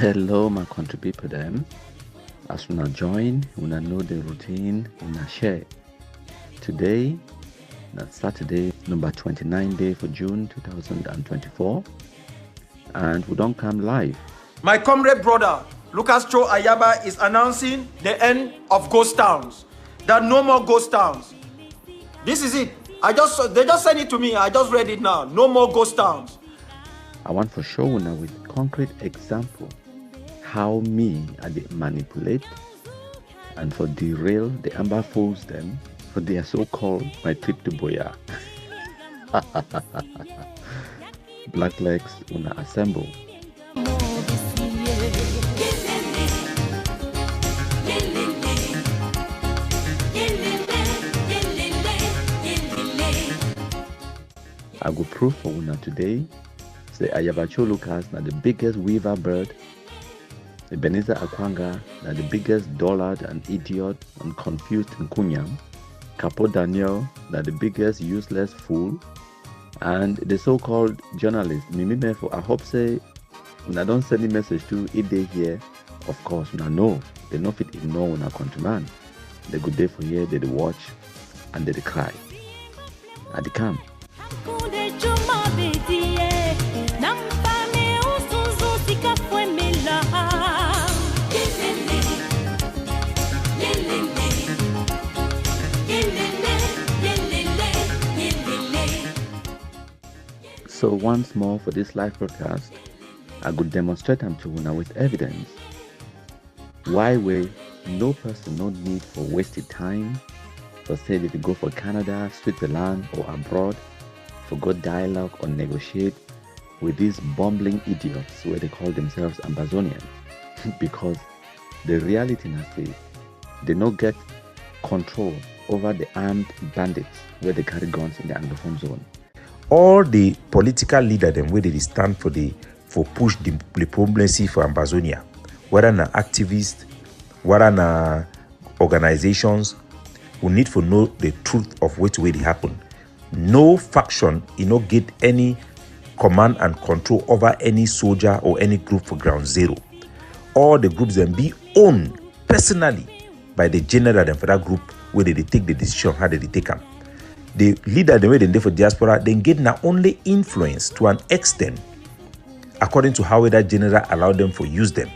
Hello, my country people them. As una join, una know the routine, una share. Today, that's Saturday, number 29 day for June 2024, and we don't come live. My comrade brother, Lucas Cho Ayaba, is announcing the end of ghost towns. There are no more ghost towns. This is it. They just sent it to me. I just read it now. No more ghost towns. I want for show una with concrete example how me I dey manipulate and for derail the ambaFools them for their so-called my trip to Boya. Black legs una assemble. I go prove for una today. Say Ayabacho Lucas na the biggest weaver bird. Ebenezer Akwanga na the biggest dullard and idiot and confused Nkunyam. Capo Daniel na the biggest useless fool. And the so-called journalist Mimi Mefo, I hope say una don't send a message to if they here. Of course, una know. They no fit ignore una countryman. They go there for here, they watch and they cry. At the camp. So once more for this live broadcast, I could demonstrate them to una with evidence. Why way no person no need for wasted time for say they go for Canada, Switzerland or abroad for good dialogue or negotiate with these bumbling idiots where they call themselves Amazonians. Because the reality now say they no get control over the armed bandits where they carry guns in the Anglophone zone. All the political leaders them where they stand for push the diplomacy for Amazonia, whether na activists, whether na organizations who need to know the truth of what way they happen. No faction, no get any command and control over any soldier or any group for ground zero. All the groups then be owned personally by the general and for that group where they take the decision, how they take them. The leader, the way they for diaspora, then get not only influence to an extent, according to how that general allowed them for use them.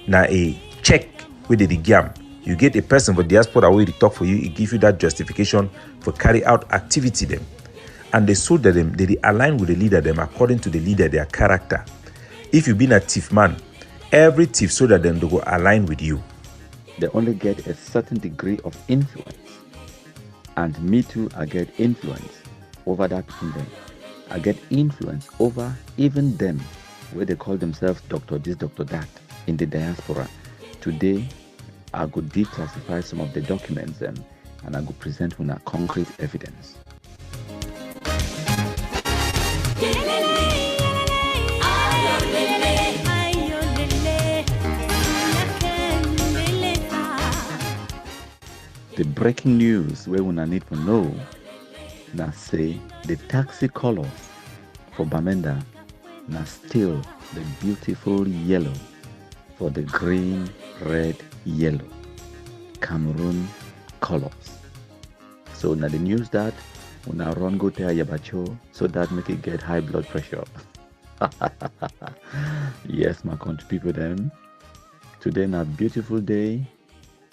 Now a check with the gam, you get a person for diaspora where they talk for you, it give you that justification for carry out activity them. And the soldier them, they align with the leader them according to the leader, their character. If you been a thief man, every thief soldier them they go align with you. They only get a certain degree of influence. And me too, I get influence over that kingdom. I get influence over even them, where they call themselves Dr. This, Dr. That, in the diaspora. Today, I could declassify some of the documents and I could present with a concrete evidence. The breaking news where we need to know now say the taxi colors for Bamenda now still the beautiful yellow for the green, red, yellow Cameroon colors. So now the news that we now run go to Ayabacho so that make it get high blood pressure. Yes, my country people them. Today now beautiful day.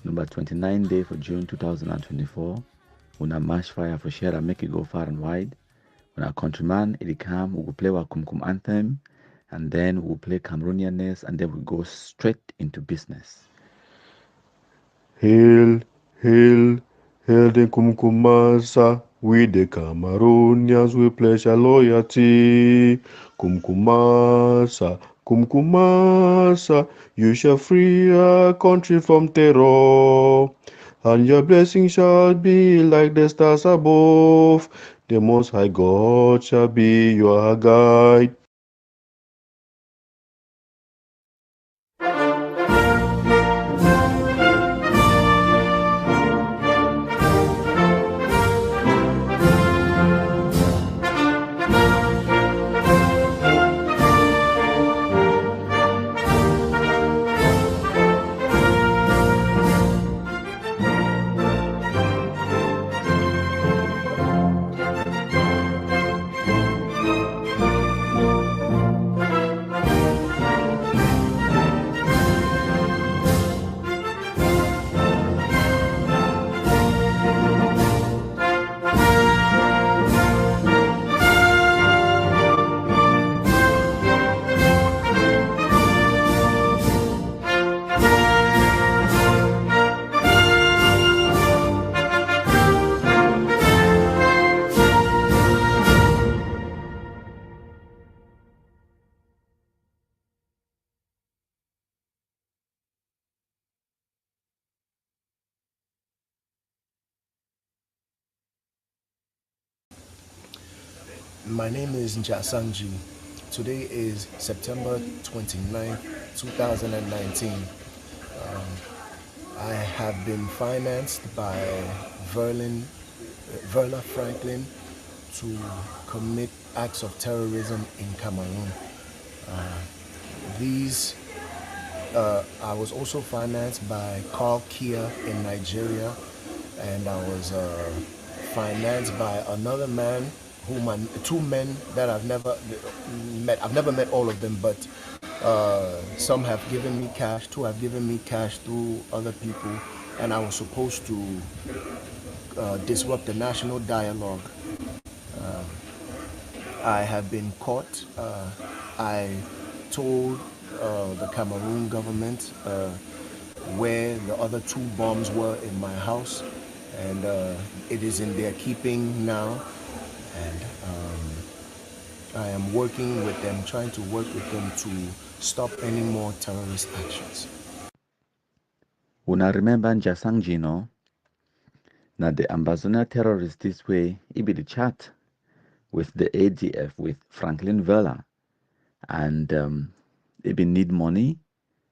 Number 29 day for June 2024. When I mash fire for share and make it go far and wide. When our countryman, it come, we will play our Kumkum anthem, and then we'll play Cameroonianness, and then we'll go straight into business. Hail, hail, hail the Kumkumasa. We the Cameroonians, we pledge our loyalty. Kumkumasa, Kumkumasa, you shall free our country from terror, and your blessings shall be like the stars above. The Most High God shall be your guide. My name is Njasangji. Today is September 29, 2019. I have been financed by Verla Franklin to commit acts of terrorism in Cameroon. I was also financed by Carl Kia in Nigeria, and I was financed by another man, two men that I've never met. I've never met all of them, but some have given me cash, two have given me cash through other people, and I was supposed to disrupt the national dialogue. I have been caught. I told the Cameroon government where the other two bombs were in my house, and it is in their keeping now. And I am working with them, trying to work with them to stop any more terrorist actions. Una remember Njasangji, no? Now the Ambazonia terrorists this way, it be the chat with the ADF, with Franklin Vela, and it be need money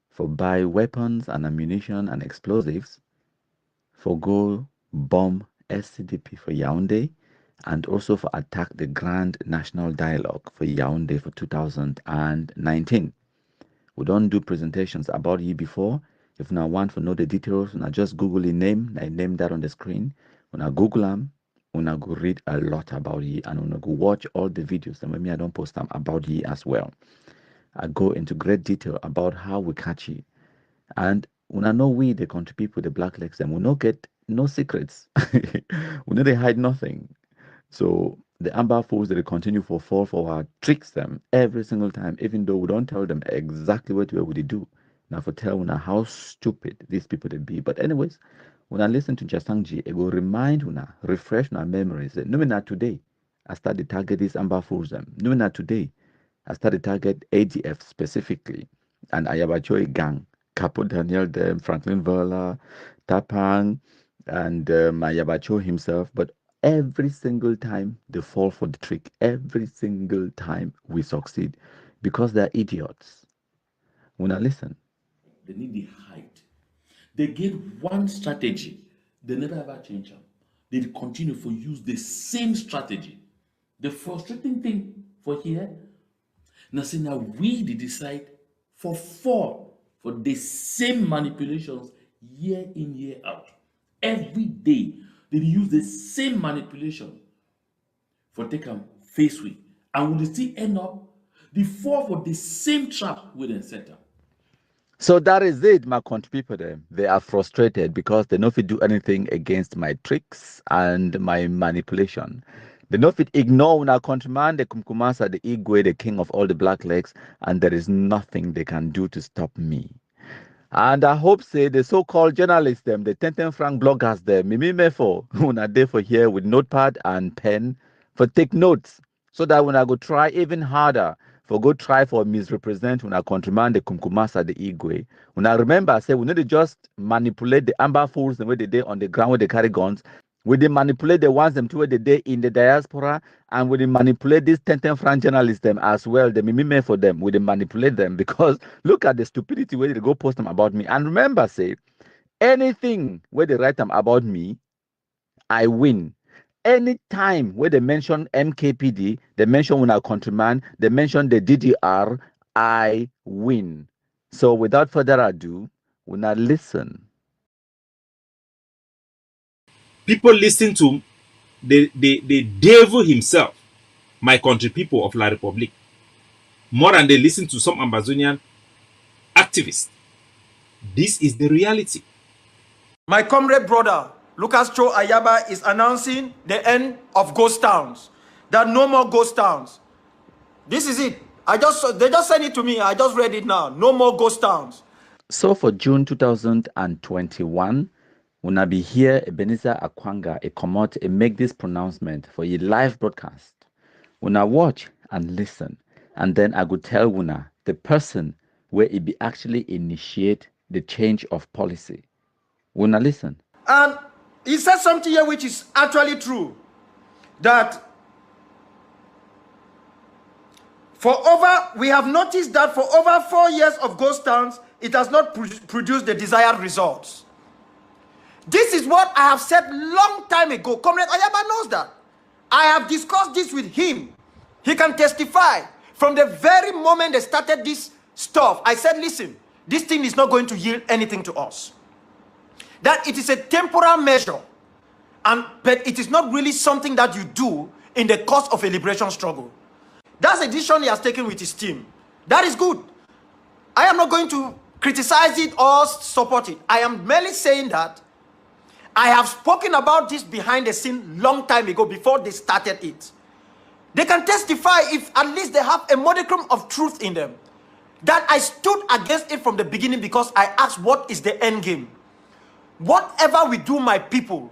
for buy weapons and ammunition and explosives for go bomb SCDP for Yaoundé, and also for attack the Grand National Dialogue for Yaoundé for 2019. We don't do presentations about ye before. If you want to know the details, you just Google the name. I name that on the screen. When I Google them, when I go read a lot about ye, and when I go watch all the videos, and maybe I don't post them about ye as well. I go into great detail about how we catch ye. And when I know we, the country people, the black legs, and we not get no secrets. We know they hide nothing. So the ambaFools, they continue for fall for our tricks them every single time, even though we don't tell them exactly what we would do. Now for tell una how stupid these people they be. But anyways, when I listen to Jasangji, it will remind una, refresh our memories. No not today. I started target these ambaFools them. No not today. I started target ADF specifically and Ayabachoy gang. Capo Daniel them, Franklin Verla, Tapang, and Ayabacho himself. But every single time they fall for the trick, every single time we succeed because they're idiots. When I listen, they need the height. They get one strategy, they never ever change them. They continue to use the same strategy. The frustrating thing for here, now see now we decide for the same manipulations year in, year out. Every day they use the same manipulation for take them face with. And will still end up the fall for the same trap with them set up. so that is it, my country people. They are frustrated because they don't fit do anything against my tricks and my manipulation. They don't fit ignore our countryman, the Kumkumasa, the Igwe, the king of all the black legs, and there is nothing they can do to stop me. And I hope say the so-called journalists them, the 10 franc bloggers them, me for when I there for here with notepad and pen for take notes so that when I go try even harder for go try for misrepresent when I countryman the Kumkumasa the Igwe. When I remember I say we need to just manipulate the ambaFools the way they did on the ground where they carry guns. We they manipulate the ones them to where they did in the diaspora, and we they manipulate these 10 franc journalists them as well. They me for them. We they manipulate them because look at the stupidity where they go post them about me. And remember, say anything where they write them about me, I win. Anytime where they mention MKPD, they mention when our countryman, they mention the DDR, I win. So without further ado, we now listen. People listen to the devil himself, my country people of La Republique, more than they listen to some Amazonian activists. This is the reality. My comrade brother, Lucas Cho Ayaba, is announcing the end of ghost towns. There are no more ghost towns. This is it. They just sent it to me. I just read it now. No more ghost towns. So for June 2021, when I be here, Ebenezer Akwanga, a commot, a make this pronouncement for a live broadcast. When I watch and listen, and then I go tell Wuna, the person where it be actually initiate the change of policy. When I listen. And he said something here which is actually true. That We have noticed that for over 4 years of ghost towns, it has not produced the desired results. This is what I have said long time ago. Comrade Ayaba knows that. I have discussed this with him. He can testify. From the very moment they started this stuff, I said, listen, this thing is not going to yield anything to us. That it is a temporal measure, but it is not really something that you do in the course of a liberation struggle. That's a decision he has taken with his team. That is good. I am not going to criticize it or support it. I am merely saying that I have spoken about this behind the scene long time ago before they started it. They can testify if at least they have a modicum of truth in them. That I stood against it from the beginning because I asked, what is the end game? Whatever we do, my people,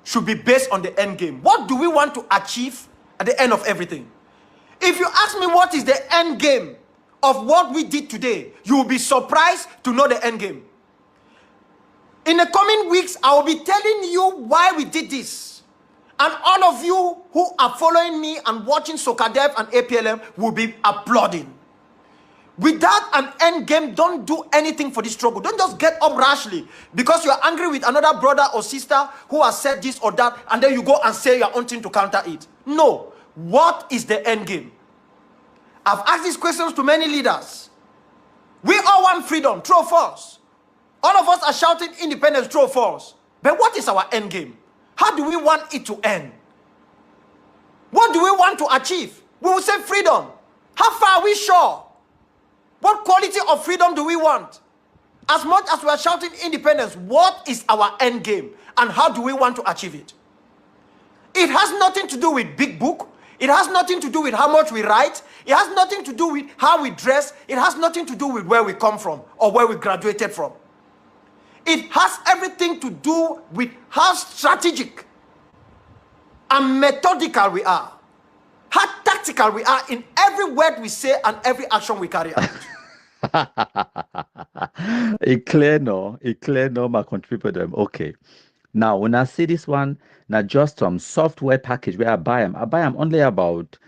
should be based on the end game. What do we want to achieve at the end of everything? If you ask me what is the end game of what we did today, you will be surprised to know the end game. In the coming weeks, I will be telling you why we did this. And all of you who are following me and watching Sokadev and APLM will be applauding. Without an end game, don't do anything for this struggle. Don't just get up rashly because you are angry with another brother or sister who has said this or that, and then you go and say your own thing to counter it. No. What is the end game? I've asked these questions to many leaders. We all want freedom, true or false? All of us are shouting independence, true or false? But what is our end game? How do we want it to end? What do we want to achieve? We will say freedom. How far are we sure? What quality of freedom do we want? As much as we are shouting independence, what is our end game? And how do we want to achieve it? It has nothing to do with big book. It has nothing to do with how much we write. It has nothing to do with how we dress. It has nothing to do with where we come from or where we graduated from. It has everything to do with how strategic and methodical we are. How tactical we are in every word we say and every action we carry out. It clear no, my contributor them. Okay. Now, when I see this one, now just some software package where I buy them only about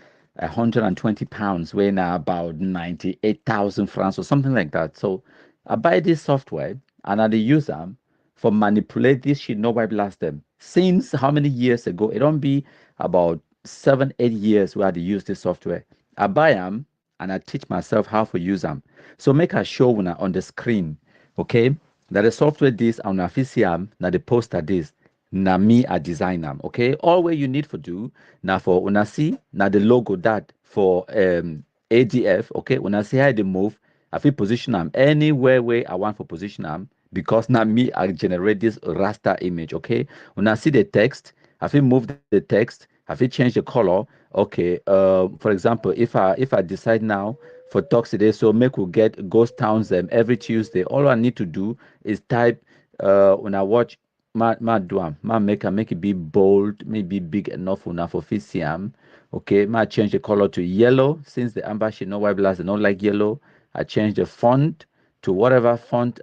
£120, where now about 98,000 francs or something like that. So I buy this software and I use them for manipulate this shit, nobody blast them. Since how many years ago? It don't be about 7-8 years where I use this software. I buy them and I teach myself how to use them. So make a show when on the screen, okay? That the software this and official, now the poster this, now me I design them, okay? All what you need to do now for when I see now the logo that for ADF, okay? When I see how they move, I feel position them anywhere where I want for position them because now me I generate this raster image, okay? When I see the text, I feel move the text. Have you changed the color? Okay. For example, if I decide now for talks today, so make we get ghost towns every Tuesday. All I need to do is type when I watch make it be bold, maybe big enough for FCM. Okay, I change the color to yellow since the amber she know why blast they don't like yellow. I change the font to whatever font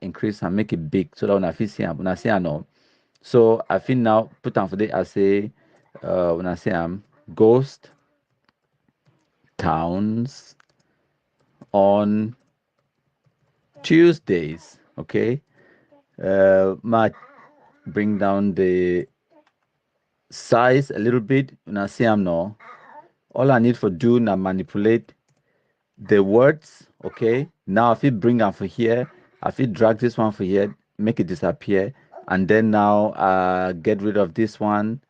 increase and make it big so that when I FCM, when I say I know. So I think now put on for the I say when I say I'm ghost towns on Tuesdays, okay? Might bring down the size a little bit. When I say I'm no, all I need for do now manipulate the words, okay? Now if you bring them for here, if you drag this one for here, make it disappear, and then now get rid of this one.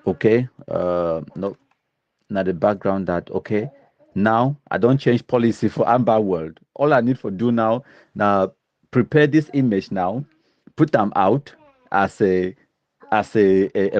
Okay, no, not the background that, okay. Now I don't change policy for Amber World. All I need for do now prepare this image now, put them out as a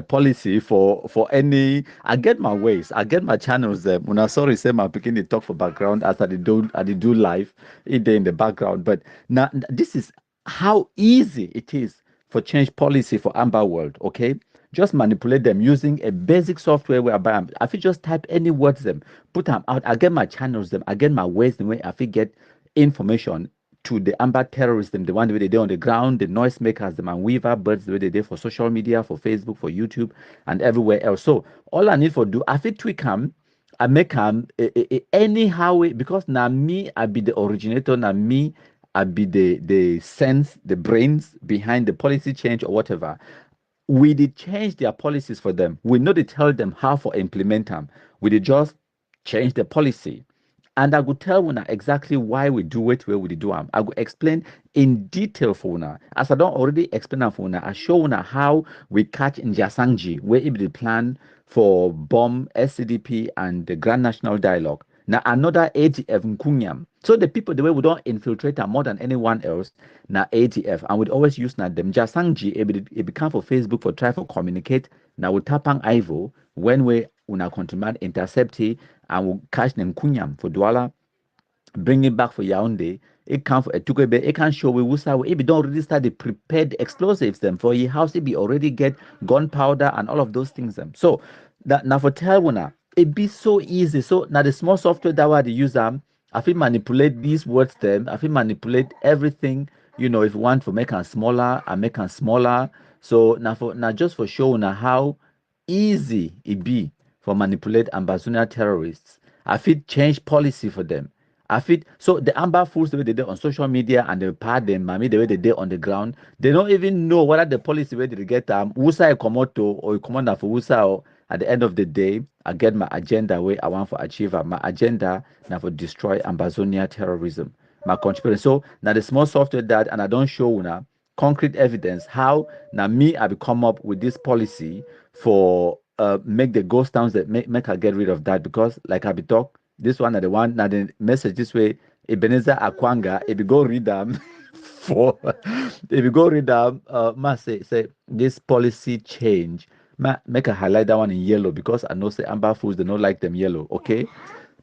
policy for any. I get my ways, I get my channels there. When I sorry say my picking the talk for background as I do live in the background. But now this is how easy it is for change policy for Amber World, okay? Just manipulate them using a basic software whereby I feel just type any words them, put them out. I get my channels them, I get my ways the way I feel get information to the amber terrorists them, the one the way they do on the ground, the noise makers them and weaver birds the way they do for social media, for Facebook, for YouTube, and everywhere else. So all I need for do I feel tweak them I make anyhow because now me I be the originator, now me I be the sense, the brains behind the policy change or whatever. We did change their policies for them. We know they tell them how to implement them. We did just change the policy. And I could tell una exactly why we do it where we do them. I could explain in detail for una. As I don't already explain for una, I show una how we catch in Jasangji, where it be the plan for bomb SCDP and the Grand National Dialogue. Now another ATF Nkunyam. So the people the way we don't infiltrate them more than anyone else, now ATF, and we'd always use now them Jasangji, it become for Facebook for try for communicate. Now we tapang Ivo when we una contribute intercept and we catch them Kunyam for Douala, bring it back for Yaoundé. It can for Etukebe, it can show we Wusa, if you don't already start the prepared explosives them for your house, it be already get gunpowder and all of those things them. So that now for Telwuna, it be so easy. So now the small software that we use them, I feel manipulate these words them, I feel manipulate everything, you know, if you want to make them smaller, I make them smaller. So now just for showing how easy it be for manipulate ambazonia terrorists. I fit change policy for them. I fit so the ambaFools the way they did on social media and they part them, mommy the way they did on the ground. They don't even know whether the policy where they get Wusa a komoto or a commander for Wusa. Or at the end of the day, I get my agenda where I want to achieve. My agenda now for destroy ambazonia terrorism. My contribution. So now the small software that and I don't show now concrete evidence how now me I will come up with this policy for make the ghost towns that make her get rid of that because like I be talk this one and the one now the message this way Ebenezer Akwanga if you go read them for if you go read them must say this policy change make a highlight that one in yellow because I know say ambaFools they don't like them yellow okay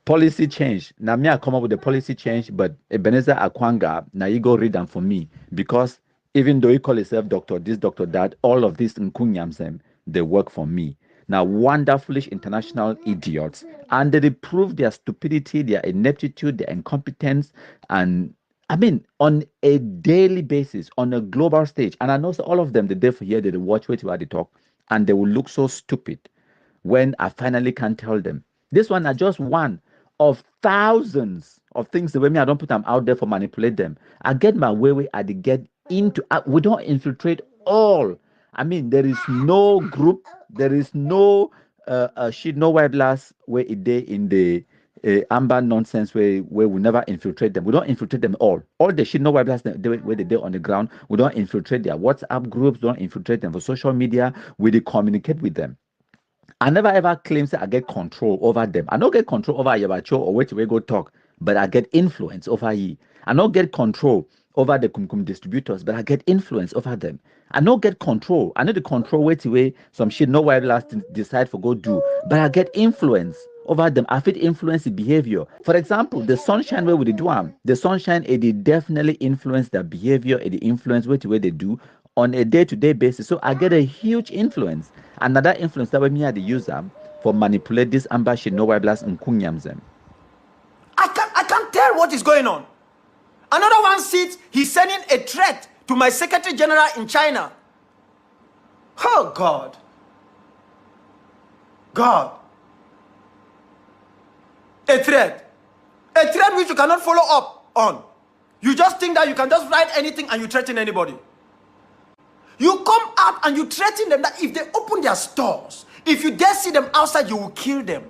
policy change now me I come up with the policy change but Ebenezer Akwanga now you go read them for me because even though he call himself doctor this doctor that all of these nkunyams them they work for me. Now, wonderfulish international idiots, and they prove their stupidity, their ineptitude, their incompetence, and I mean, on a daily basis, on a global stage. And I know so all of them, the day for here, they watch wait while they talk, and they will look so stupid when I finally can tell them. This one are just one of thousands of things the way me I don't put them out there for manipulate them. I get my way I get into we don't infiltrate all. I mean, there is no group, there is no shit, no white blast where it day in the amber nonsense where we never infiltrate them. We don't infiltrate them all. All the shit, no white blast where they day on the ground. We don't infiltrate their WhatsApp groups, don't infiltrate them for social media. We communicate with them. I never ever claim that I get control over them. I don't get control over Yabacho or where we go talk, but I get influence over ye. I don't get control over the Kumkum distributors, but I get influence over them. I don't get control. I know the control way some shit no white last decide for go do, but I get influence over them. I fit influence the behavior. For example, the sunshine where we do the sunshine it definitely influence their behavior, it influence what way they do on a day-to-day basis. So I get a huge influence. Another influence that way me I the user for manipulate this amber shit no white blast and kunyams them. I can't tell what is going on. Another one sits, he's sending a threat to my Secretary General in China. Oh God. God. A threat which you cannot follow up on. You just think that you can just write anything and you threaten anybody. You come out and you threaten them that if they open their stores, if you dare see them outside, you will kill them.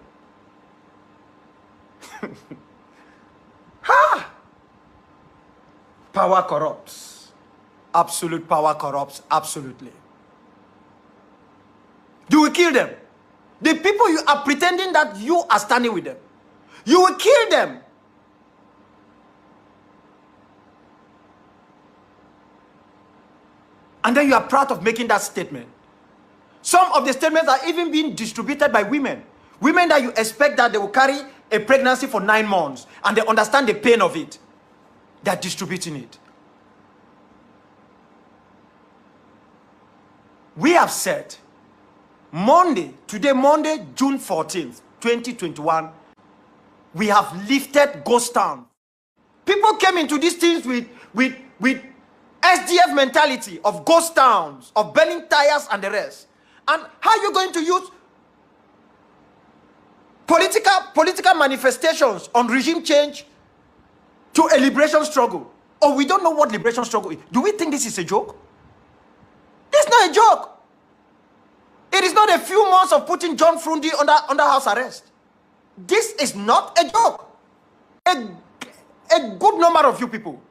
Ha! Power corrupts. Absolute power corrupts. Absolutely. You will kill them. The people you are pretending that you are standing with them. You will kill them. And then you are proud of making that statement. Some of the statements are even being distributed by women. Women that you expect that they will carry a pregnancy for 9 months and they understand the pain of it. They are distributing it. We have said Monday, June 14th, 2021, we have lifted ghost town. People came into these things with SDF mentality of ghost towns, of burning tires and the rest. And how are you going to use political manifestations on regime change to a liberation struggle. Or we don't know what liberation struggle is. Do we think this is a joke? It's not a joke. It is not a few months of putting John Frundi under house arrest. This is not a joke. A good number of you people,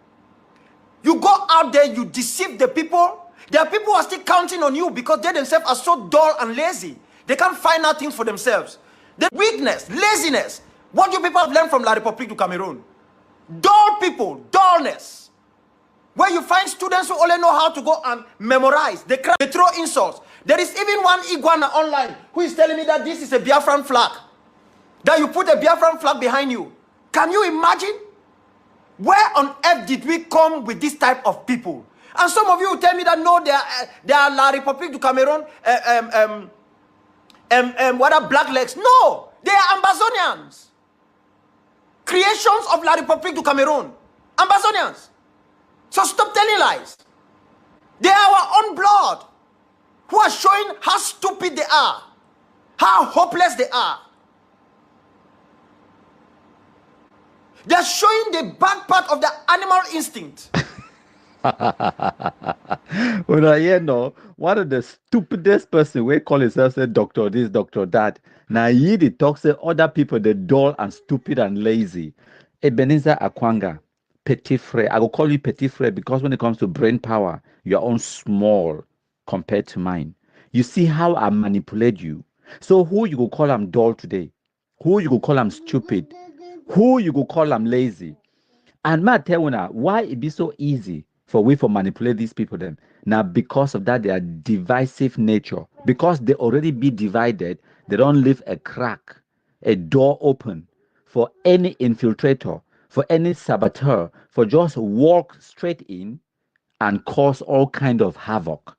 you go out there, you deceive the people. There are people who are still counting on you because they themselves are so dull and lazy. They can't find out things for themselves. The weakness, laziness, what you people have learned from La République du Cameroon. Dull people, dullness. Where you find students who only know how to go and memorize. They throw insults. There is even one iguana online who is telling me that this is a Biafran flag. That you put a Biafran flag behind you. Can you imagine? Where on earth did we come with this type of people? And some of you will tell me that no, they are La République du Cameroon, what are black legs? No, they are Ambazonians. Creations of La République du Cameroon. Ambazonians. So stop telling lies. They are our own blood who are showing how stupid they are, how hopeless they are. They are showing the bad part of the animal instinct. Well, you know, one of the stupidest person we call himself say doctor this, doctor that. Now he the talk say other people they dull and stupid and lazy. Ebenezer Akwanga, petit frere. I will call you petit frere because when it comes to brain power, your own small compared to mine. You see how I manipulate you. So who you will call I'm dull today? Who you will call I'm stupid? Who you will call I'm lazy? And ma tell you now, why it be so easy for we to manipulate these people them? Now because of that, their divisive nature. Because they already be divided, they don't leave a crack, a door open for any infiltrator, for any saboteur, for just walk straight in and cause all kind of havoc.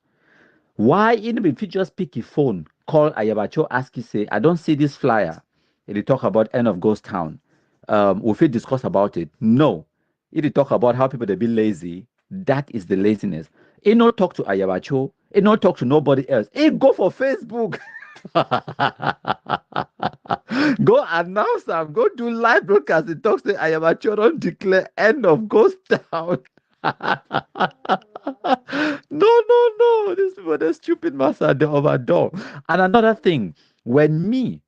Why even if you just pick your phone, call Ayabacho, ask you say, I don't see this flyer. It talk about end of ghost town. If we discuss about it, no. If you talk about how people they be lazy, that is the laziness. It not talk to Ayabacho, it not talk to nobody else. It go for Facebook. Go announce them, go do live broadcast. It talks to Ayabacho, don't declare end of ghost town. No. These people, they're stupid, master. They overdo. And another thing, when me,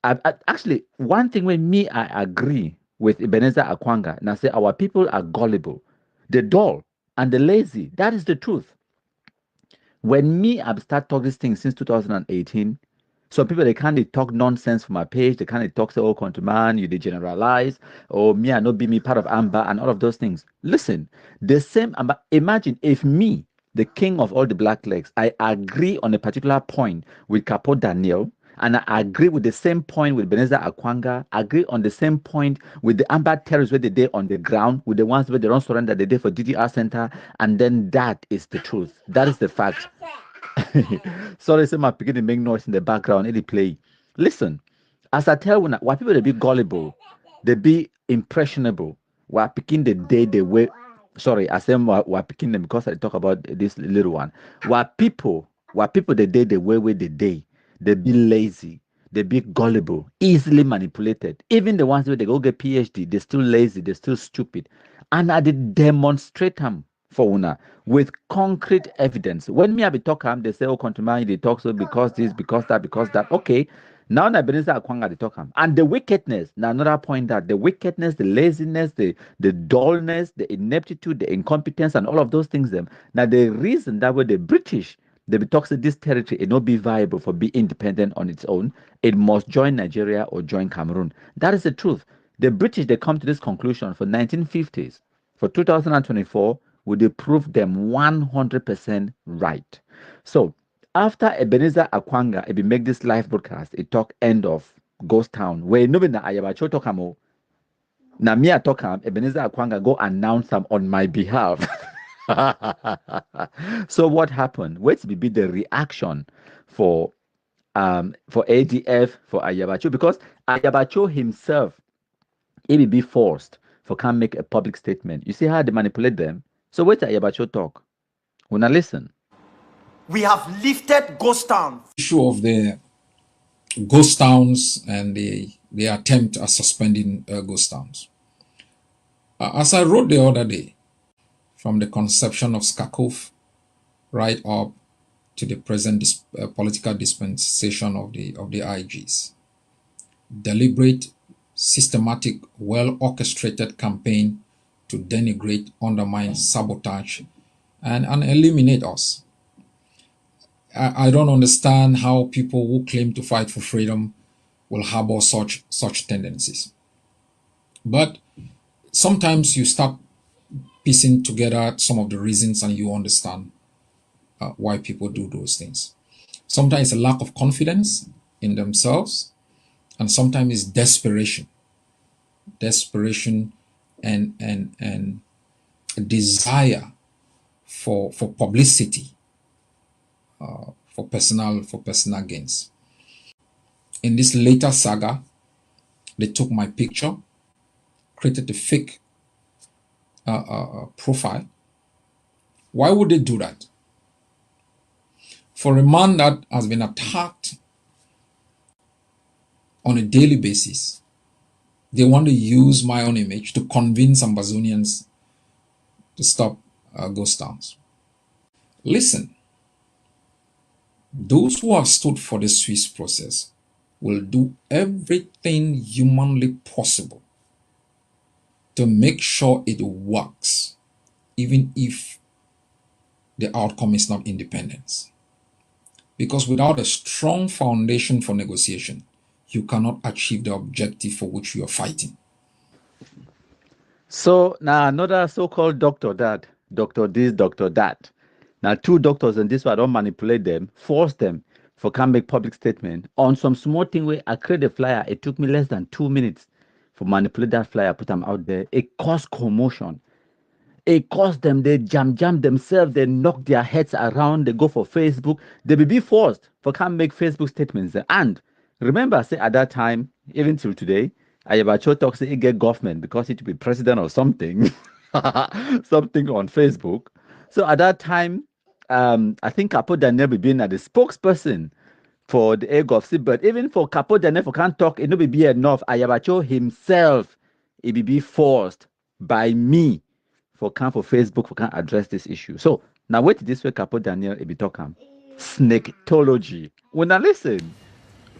actually, one thing when me, I agree with Ebenezer Akwanga, and I say our people are gullible, the dull and the lazy. That is the truth. When me, I've started talking these things since 2018. So people, they can't talk nonsense from my page. They can't talk, say, oh, countryman, you degeneralize, or me, I not be me part of Amba, and all of those things. Listen, the same, imagine if me, the king of all the black legs, I agree on a particular point with Capo Daniel, and I agree with the same point with Ebenezer Akwanga, agree on the same point with the Amba terrorists where they did on the ground, with the ones where they don't surrender, they did for DDR Center, and then that is the truth. That is the fact. Sorry, say my picking make noise in the background. It play. Listen, as I tell why people they be gullible, they be impressionable. We're picking the day they wait. Sorry, I say we're picking them because I talk about this little one. Why people the day they wait with the day. They be lazy, they be gullible, easily manipulated. Even the ones where they go get PhD, they're still lazy, they're still stupid. And I did demonstrate them for una with concrete evidence. When me I be talking, they say, oh, countryman, they talk so because this, because that. Okay. Now Ebenezer Akwanga they talk. And the wickedness, now another point that the wickedness, the laziness, the dullness, the ineptitude, the incompetence, and all of those things, them. Now the reason that way the British they be talking this territory it not be viable for be independent on its own. It must join Nigeria or join Cameroon. That is the truth. The British they come to this conclusion for 1950s. For 2024, would they prove them 100% right? So after Ebenezer Akwanga, it be make this live broadcast, it talk end of ghost town. Where no be na Ayabacho talk amo. Na me I talk Ebenezer Akwanga go announce them on my behalf. So what happened? What's be the reaction for ADF, for Ayabacho? Because Ayabacho himself, he will be forced for can't make a public statement. You see how they manipulate them? So wait till Ayabacho talk. When I listen. We have lifted ghost town. Issue of the ghost towns and the the attempt at suspending ghost towns. As I wrote the other day, from the conception of Skakov right up to the present political dispensation of the IGs, deliberate, systematic, well-orchestrated campaign to denigrate, undermine, sabotage, and eliminate us. I don't understand how people who claim to fight for freedom will harbor such tendencies. But sometimes you start piecing together some of the reasons and you understand why people do those things. Sometimes it's a lack of confidence in themselves, and sometimes it's desperation and a desire for publicity, for personal gains. In this later saga, they took my picture, created a fake profile. Why would they do that? For a man that has been attacked on a daily basis, they want to use my own image to convince Ambazonians to stop ghost towns. Listen, those who have stood for the Swiss process will do everything humanly possible to make sure it works, even if the outcome is not independence. Because without a strong foundation for negotiation, you cannot achieve the objective for which you are fighting. So now another so-called doctor that, doctor this, doctor that. Now two doctors and this one, I don't manipulate them, force them for can make public statement on some small thing where I create a flyer. It took me less than 2 minutes for manipulate that flyer, put them out there. It caused commotion. It caused them, they jam themselves, they knock their heads around, they go for Facebook. They will be forced for can make Facebook statements. And remember, say at that time, even till today, Ayabacho talks say he get government because it will be president or something, something on Facebook. So at that time, I think Capo Daniel will be the spokesperson for the AGOF. But even for Capo Daniel, for can't talk, it no be enough. Ayabacho himself, it will be forced by me for Facebook for can address this issue. So now wait this way, Capo Daniel, it be talking snaketology. When I listen.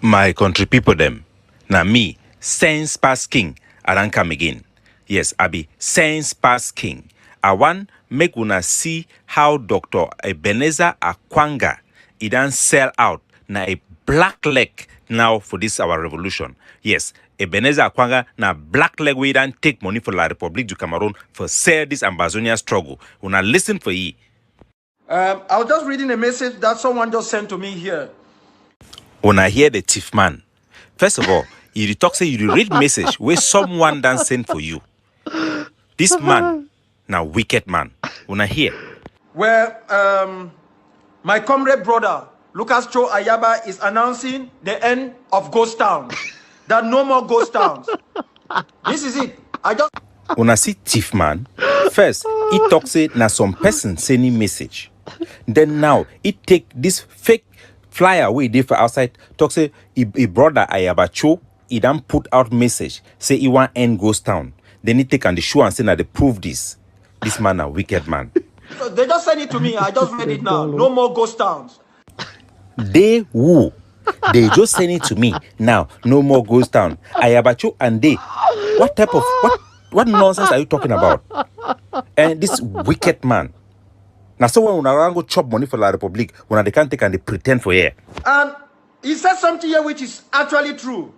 My country people them. Now me, sense pass king, I don't come again. Yes, I be sense pass king. I want make una see how Dr. Ebenezer Akwanga he done sell out na a black leg now for this our revolution. Yes, Ebenezer Akwanga na black leg we done take money for La Republique du Cameroon for sell this Ambazonia struggle. Una listen for ye. I was just reading a message that someone just sent to me here. When I hear the thief man, first of all, you talk say you read message where someone done send for you. This man, now wicked man. When I hear. Where my comrade brother, Lucas Cho Ayaba, is announcing the end of ghost towns. There are no more ghost towns. This is it. When I see thief man, first, he talk say na some person sending message. Then now, he take this fake flyer we did for outside, talk say he brother Ayaba Cho, he done put out message, say he want end ghost town. Then he take on the show and say that they prove this. This man a wicked man. They just sent it to me. I just read it now. No more ghost towns. They who? They just send it to me. Now, no more ghost town. Ayaba Cho and they. What type of what nonsense are you talking about? And this wicked man. Now, so when we go chop money for La Republique, when they can't take and they pretend for here. And he said something here which is actually true.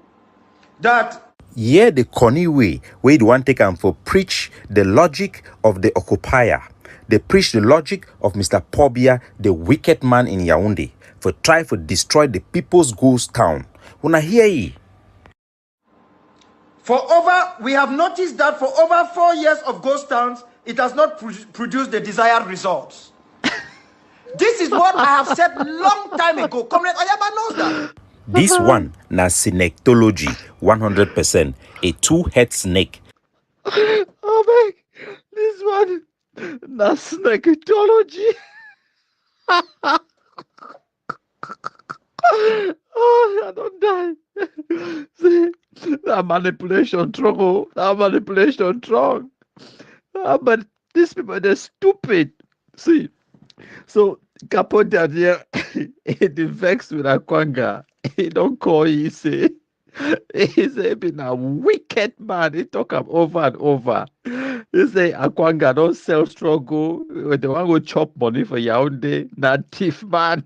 That yeah, the corny way where they want to take and for preach the logic of the occupier. They preach the logic of Mr. Pobia, the wicked man in Yaoundé, for try to destroy the people's ghost town. When I hear ye. We have noticed that for over 4 years of ghost towns, it has not produced the desired results. This is what I have said long time ago. Comrade Ayaba knows that. This one, na snaketology, 100%. A two-head snake. Oh my, this one, na snaketology. Oh, I don't die. That manipulation strong. That manipulation strong. But these people, they're stupid. See, so Capo Daniel, he vexed with Akwanga. He don't call, he say, he's been a wicked man. He talk him over and over. He say Akwanga don't sell struggle. When they want to chop money for Yaounde, na thief man.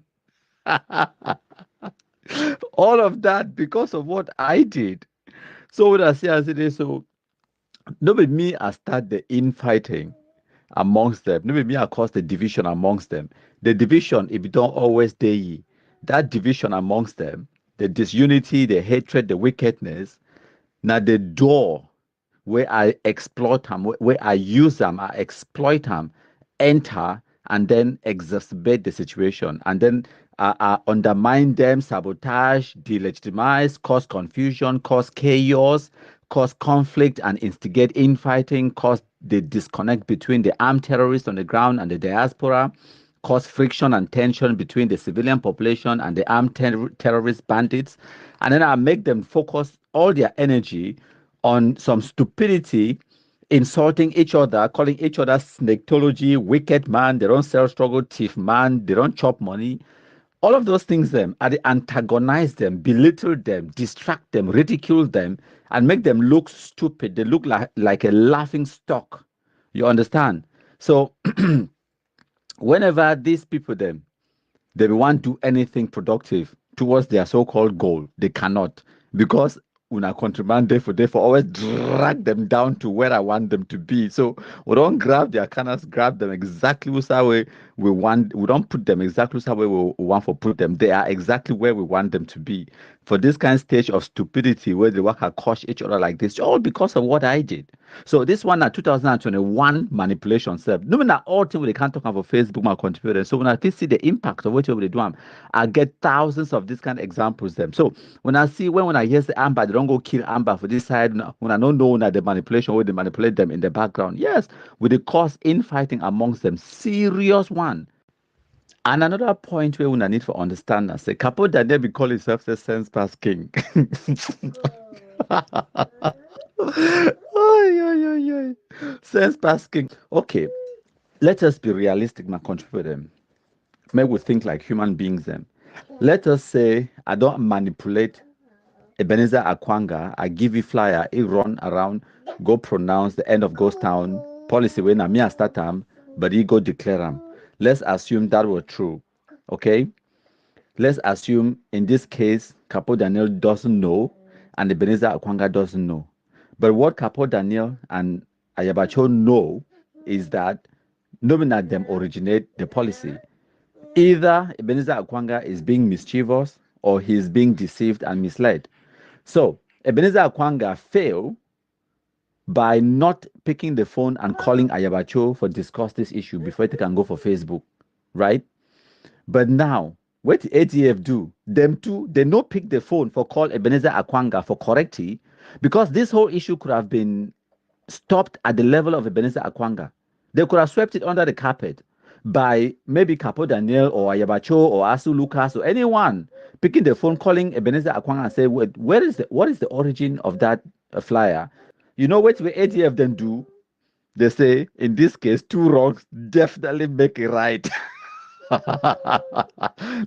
All of that because of what I did. So when I say so, no be me I start the infighting amongst them. No be me I cause the division amongst them. The division, if you don't always day, that division amongst them, the disunity, the hatred, the wickedness, now the door where I exploit them, where I use them, I exploit them, enter and then exacerbate the situation, and then undermine them, sabotage, delegitimize, cause confusion, cause chaos, cause conflict, and instigate infighting, cause the disconnect between the armed terrorists on the ground and the diaspora, cause friction and tension between the civilian population and the armed terrorist bandits, and then I make them focus all their energy on some stupidity, insulting each other, calling each other snaketology, wicked man, they don't sell struggle, thief man, they don't chop money. All of those things, them, I antagonize them, belittle them, distract them, ridicule them, and make them look stupid. They look like a laughing stock. You understand? So whenever these people, them, they want to do anything productive towards their so-called goal, they cannot, because when I contraband therefore always drag them down to where I want them to be. So we don't grab their canals, grab them exactly the way we want. We don't put them exactly the way we want to put them. They are exactly where we want them to be. For this kind of stage of stupidity where they work across each other like this, all because of what I did. So this one at 2021 manipulation self. No matter all things they can't talk about Facebook, my contributor. So when I see the impact of what they do, I get thousands of these kind of examples them. So when I hear the Amber, they don't go kill Amber for this side. When I don't know that the manipulation where they manipulate them in the background, yes, with the cause infighting amongst them, serious one. And another point where we need to understand, I say, Capo Daniel be call himself the sense pass king. Sense pass king. Okay, let us be realistic, my contributor. May we think like human beings. Them. Let us say I don't manipulate Ebenezer Akwanga. I give you flyer. He run around, go pronounce the end of Ghost Town policy when I start time, but he go declare them. Let's assume that was true. Okay. Let's assume in this case, Capo Daniel doesn't know and Ebenezer Akwanga doesn't know. But what Capo Daniel and Ayabacho know is that none of them originate the policy. Either Ebenezer Akwanga is being mischievous or he's being deceived and misled. So Ebenezer Akwanga failed by not picking the phone and calling Ayabacho for discuss this issue before they can go for Facebook, right? But now, what the ATF do? Them too, they no pick the phone for call Ebenezer Akwanga for correctly, because this whole issue could have been stopped at the level of Ebenezer Akwanga. They could have swept it under the carpet by maybe Capo Daniel or Ayabacho or Asu Lucas or anyone picking the phone, calling Ebenezer Akwanga and say, what is the origin of that flyer? You know what the ATF then do? They say, in this case, two wrongs definitely make it right.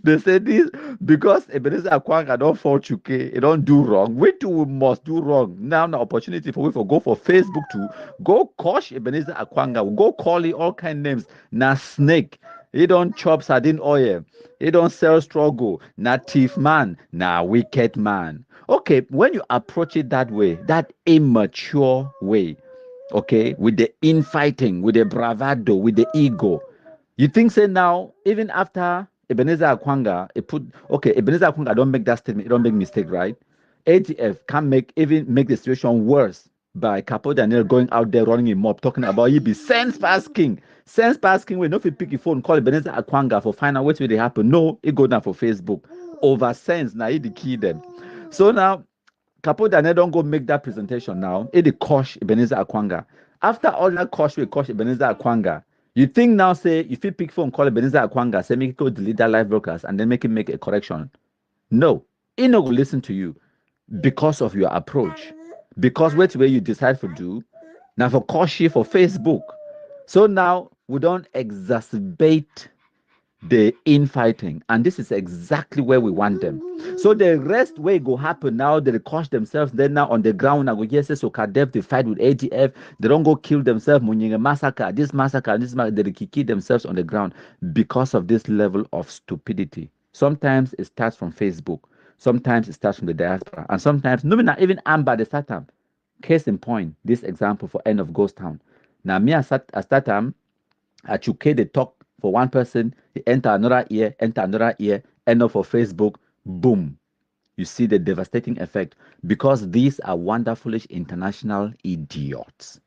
They say this because Ebenezer Akwanga don't fall chuke, he don't do wrong. We too must do wrong. Now the opportunity for we for go for Facebook to go coach Ebenezer Akwanga, go call it all kind names. Na snake, he don't chop sardine oil, he don't sell struggle, na thief man, na wicked man. Okay, when you approach it that way, that immature way, okay, with the infighting, with the bravado, with the ego. You think say now, even after Ebenezer Akwanga, Ebenezer Akwanga don't make that statement, don't make mistake, right? ATF can make the situation worse by Capo Daniel going out there running him up, talking about he be sense passing. Sense passing when if you pick your phone, call Ebenezer Akwanga for find out what will they happen. No, it go down for Facebook. Over sense, now he the key them. So now Capo Daniel don't go make that presentation now. It the coach Ebenezer Akwanga. After all that coach Ebenezer Akwanga. You think now, say, if you pick phone, call Ebenezer Akwanga, say, make it go delete that live broadcast and then make him make a correction. No, he not going to listen to you because of your approach. because which way you decide to do now for caution for Facebook. So now we don't exacerbate the infighting, and this is exactly where we want them. So the rest way go happen now, they cost themselves. Then now on the ground, I go yes, so Kadef they fight with ADF, they don't go kill themselves. Munyenge massacre, this massacre, this massacre, they kill themselves on the ground because of this level of stupidity. Sometimes it starts from Facebook, sometimes it starts from the diaspora, and sometimes no, not even Amba the Satam. Case in point, this example for end of Ghost Town. Now me as Satam, at UK, they talk for one person, they enter another ear, end up for Facebook, boom. You see the devastating effect because these are wonderfulish international idiots.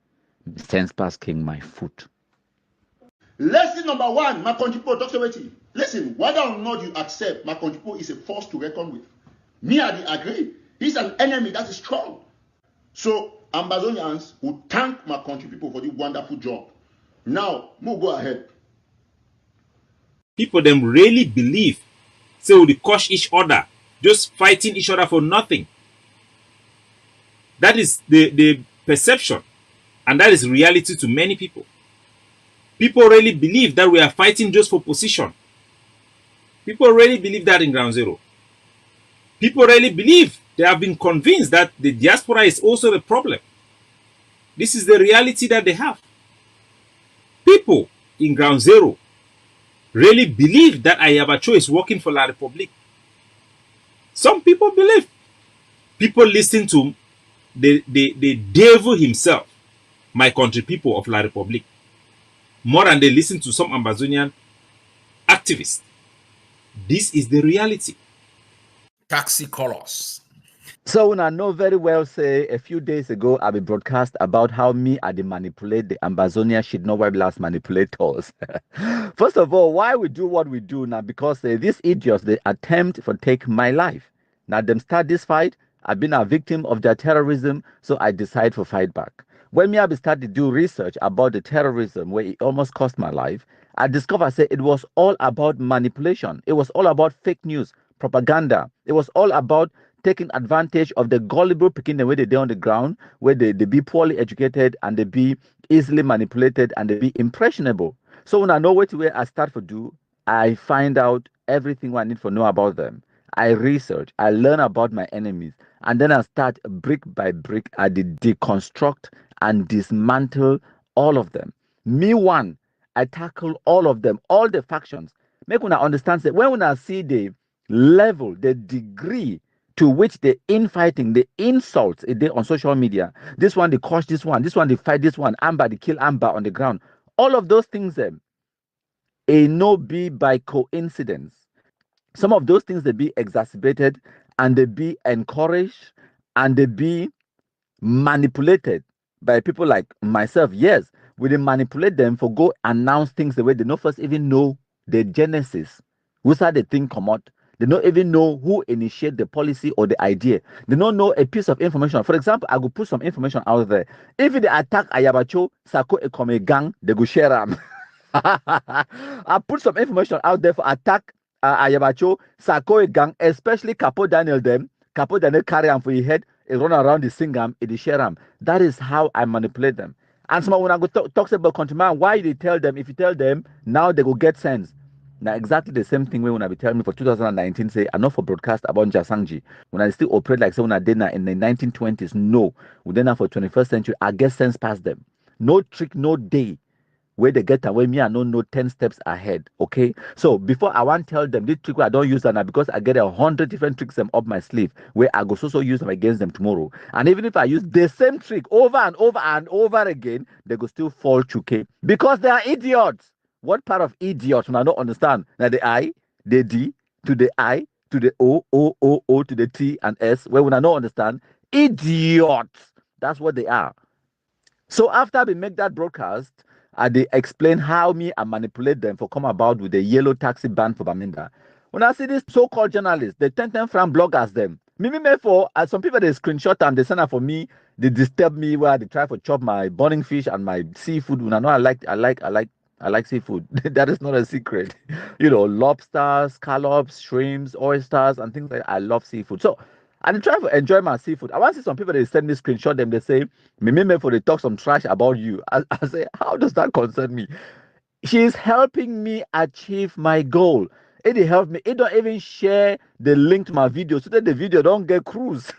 Sense pass king my foot. Lesson number one, my country people talk about it. Listen, whether or not you accept my country people is a force to reckon with. Me, I agree. He's an enemy that is strong. So Ambazonians will thank my country people for the wonderful job. Now, we'll go ahead. People them really believe so they crush each other, just fighting each other for nothing. That is the perception, and that is reality to many people. People really believe that we are fighting just for position. People really believe that in Ground Zero. People really believe, they have been convinced that the diaspora is also the problem. This is the reality that they have. People in Ground Zero really believe that Ayabacho is working for La Republique. Some people believe. People listen to the devil himself, my country people of La Republique, more than they listen to some Ambazonian activists. This is the reality. Taxi colors. So when I know very well, say a few days ago, I will broadcast about how me I manipulate the Ambazonia shit no web last manipulators. First of all, why we do what we do now? Because these idiots, they attempt to take my life. Now them start this fight. I've been a victim of their terrorism, so I decide to fight back. When me I started to do research about the terrorism where it almost cost my life, I discovered say it was all about manipulation. It was all about fake news, propaganda. It was all about taking advantage of the gullible picking the way they do on the ground, where they be poorly educated and they be easily manipulated and they be impressionable. So when I know what way I start to do, I find out everything I need to know about them. I research, I learn about my enemies, and then I start brick by brick, I deconstruct and dismantle all of them. Me one, I tackle all of them, all the factions. Make una understand that when I see the level, the degree to which the infighting, the insults on social media, this one they crush this one they fight this one, Amber they kill Amber on the ground. All of those things no be by coincidence. Some of those things they be exacerbated and they be encouraged and they be manipulated by people like myself. Yes, we dey manipulate them for go announce things the way they no first even know the genesis. Who's how the thing come out? They don't even know who initiate the policy or the idea. They don't know a piece of information. For example, I will put some information out there. If they attack Ayabacho, Sako Ekome gang, they go share them. I put some information out there for attack Ayabacho, Sako gang, especially Capo Daniel them. Capo Daniel carry them for your head, it run around the singam, it share them. That is how I manipulate them. And some when I go talks about countryman, why they tell them? If you tell them, now they go get sense. Now exactly the same thing when I be telling me for 2019 say I not for broadcast about Jasangji. When I still operate like say when I did in the 1920s, no. We then for 21st century, I get sense past them. No trick, no day where they get away me, I don't know 10 steps ahead. Okay. So before I want to tell them this trick I don't use that now because I get 100 different tricks them up my sleeve where I go so use them against them tomorrow. And even if I use the same trick over and over and over again, they go still fall chuke because they are idiots. What part of idiots when I don't understand? Now the I, the D, to the I, to the O, to the T and S, where when I don't understand, idiots. That's what they are. So after we make that broadcast, they explain how me I manipulate them for come about with the yellow taxi ban for Baminda. When I see these so-called journalists, they 10 from bloggers them. Me for some people they screenshot them, they send up for me, they disturb me where they try to chop my burning fish and my seafood. When I know I like seafood. That is not a secret. You know, lobsters, scallops, shrimps, oysters, and things like that. I love seafood. So And I try to enjoy my seafood. I want to see some people, they send me screenshot them, they say, me for they talk some trash about you. I say, how does that concern me? She is helping me achieve my goal. It help me. It don't even share the link to my video so that the video don't get cruise.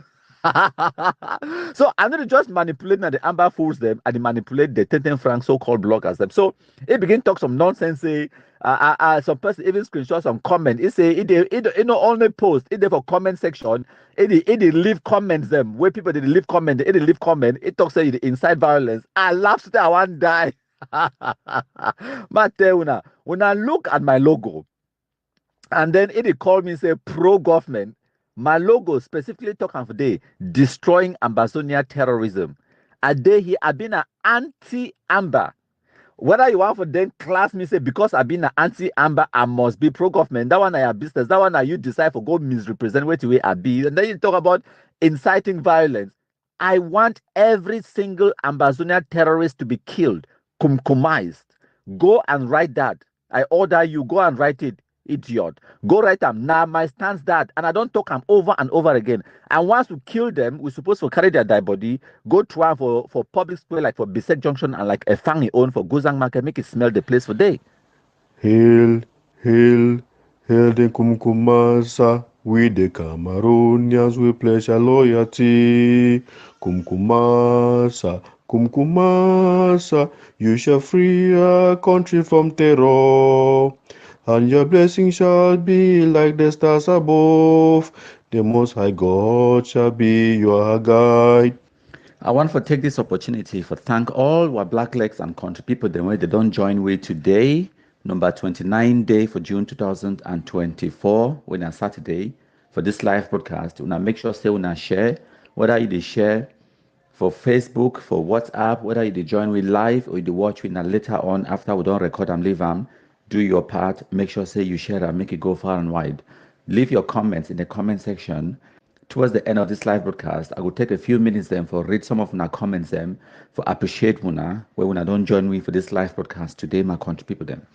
So I'm not just manipulating the ambaFools them and they manipulate the 10 franc so-called bloggers them. So it begin talk some nonsense. Say some person even screenshot some comment. It say it not only post it there for comment section. It leave comments them where people they leave comment. It leave comment. It talks say the inside violence. I laugh so that I want die. But when I look at my logo and then it called me say pro government, my logo specifically talking for day destroying Ambazonia terrorism. A day here I've been an anti-Amba. Whether you want for them class me say because I've been an anti-Amber, I must be pro-government. That one I have business. That one I you decide for go misrepresent where to where I be. And then you talk about inciting violence. I want every single Ambazonia terrorist to be killed, kumkumized. Go and write that. I order you, go and write it, idiot. Go write them. Now my stance that. And I don't talk them over and over again. And once we kill them, we're supposed to carry their dead body, go to one for public square, like for Bisek Junction and like a fangy own for Gozang Market, make it smell the place for day. Hail, hail, hail the Kumkumasa. We the Cameroonians, we pledge our loyalty. Kumkumasa, Kumkumasa, you shall free our country from terror. And your blessing shall be like the stars above. The Most High God shall be your guide. I want to take this opportunity for thank all our Black Legs and country people the way they don't join with today, number 29 day for June 2024, when on Saturday for this live broadcast. Una make sure say una share, whether you share for Facebook, for WhatsApp, whether you join with live or you watch with later on after we don't record and leave them. Do your part. Make sure say you share and make it go far and wide. Leave your comments in the comment section. Towards the end of this live broadcast, I will take a few minutes then for read some of my comments them for appreciate Muna where when I don't join me for this live broadcast today, my country people them.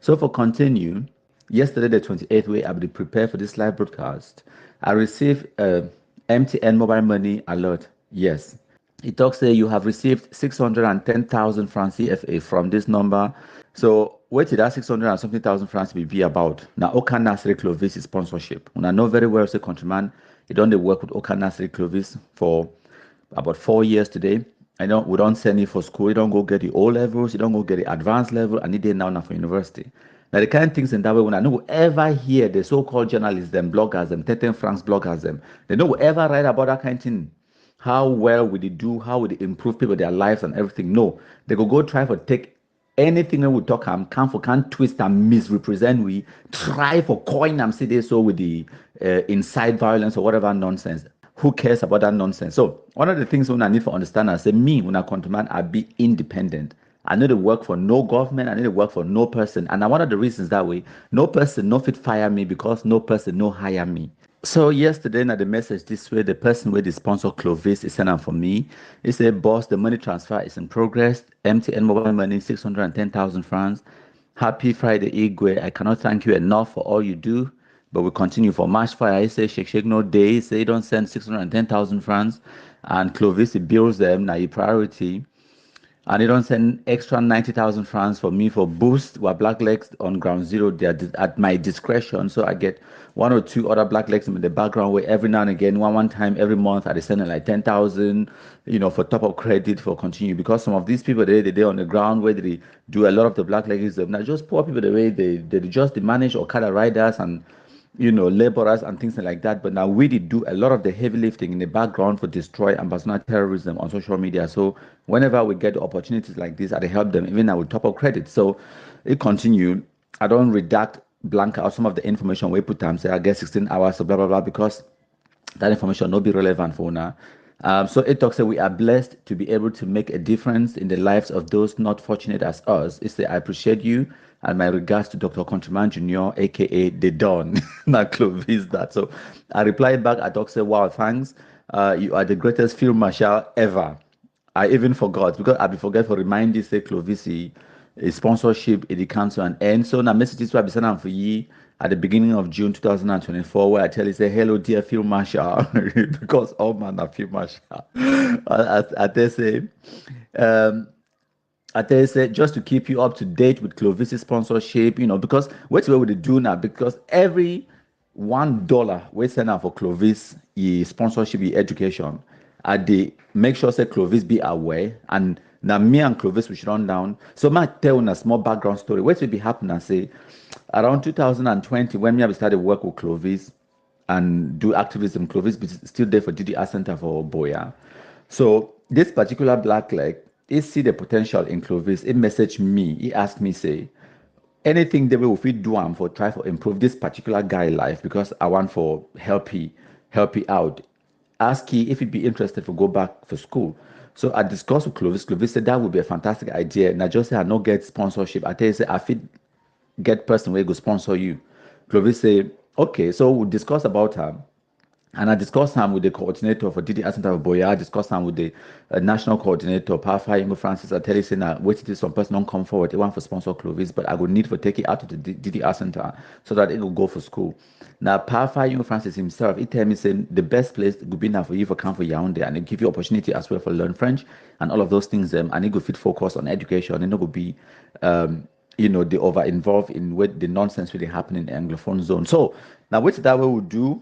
So for continue, yesterday the 28th way I will prepare for this live broadcast. I received a MTN mobile money alert. Yes. It talks say you have received 610,000 francs CFA from this number. So what did that 600 and something thousand francs be about? Now Oka Nasri Clovis is sponsorship. When I know very well say countryman, you don't work with Oka Nasri Clovis for about 4 years today. We don't send you for school, you don't go get the O levels, you don't go get the advanced level, and you did now for university. Now the kind of things in that way, when I know ever hear the so-called journalists, them bloggers, them 10 francs bloggers, them, they don't ever write about that kind of thing. How well would it do? How would it improve people, their lives and everything? No, they go try for take anything when we talk can't twist and misrepresent. We try for coin and say this so with the inside violence or whatever nonsense. Who cares about that nonsense? So one of the things when I need to understand, I say me when I countryman, I be independent. I need to work for no government. I need to work for no person. And one of the reasons that way, no person no fit fire me because no person no hire me. So yesterday, now the message this way, the person with the sponsor Clovis is sending for me. He said, boss, the money transfer is in progress. MTN mobile money, 610,000 francs. Happy Friday, Igwe. I cannot thank you enough for all you do, but we continue for March fire. He say, shake no day. He say, you don't send 610,000 francs. And Clovis, he bills them, now your priority. And they don't send extra 90,000 francs for me for boost or black legs on ground zero. They are at my discretion. So I get 1 or 2 other black legs in the background where every now and again, one time every month, I send like 10,000, for top up credit for continue. Because some of these people, they on the ground where they do a lot of the black legs. Not just poor people, the way they just manage Okada riders and laborers and things like that. But now we did do a lot of the heavy lifting in the background for destroy Ambazonia terrorism on social media. So whenever we get opportunities like this, I help them, even I will top up credit. So it continued. I don't redact blank out some of the information we put time, say I get 16 hours, so blah, blah, blah, because that information will not be relevant for now. So it talks that we are blessed to be able to make a difference in the lives of those not fortunate as us. It says, I appreciate you and my regards to Dr. Countryman Jr., aka The Don. Not Clovis that. So I replied back, I talk say, wow, thanks. You are the greatest field marshal ever. I even forgot because I forget to remind you, say Clovis, a sponsorship it comes to an end. So now messages will be sent out for ye at the beginning of June 2024, where I tell you say hello dear Field Marshal because all man are Field Marshal. I tell say I tell you, say, just to keep you up to date with Clovis' sponsorship, because what's what we do now? Because every $1 we send out for Clovis, sponsorship, education, they make sure say Clovis be aware, and now me and Clovis we should run down. So I tell you a small background story. What will be happening? I say, around 2020 when we have started work with Clovis and do activism, Clovis is still there for DDR Center for Boya. So this particular black leg, he see the potential in Clovis. He messaged me. He asked me, say, anything that we will fit do for try for improve this particular guy life because I want for help he out. Ask he if he'd be interested to go back for school. So I discussed with Clovis. Clovis said that would be a fantastic idea. And I just say I no get sponsorship. I tell you, say I fit get person where go sponsor you. Clovis say, okay, so we'll discuss about her. And I discussed him with the coordinator for DDR Center of Boya. I discussed him with the national coordinator, Powerful Ingo Francis. I tell you, saying that wait till some person don't come forward. They want for sponsor Clovis, but I would need for take it out of the DDR Center so that it will go for school. Now, Powerful Ingo Francis himself, he tell me saying the best place would be now for you for come for Yaoundé and it give you opportunity as well for learn French and all of those things. And it go fit focus on education and it will be they over involved in what the nonsense really happening in the Anglophone zone. So now what that we will do,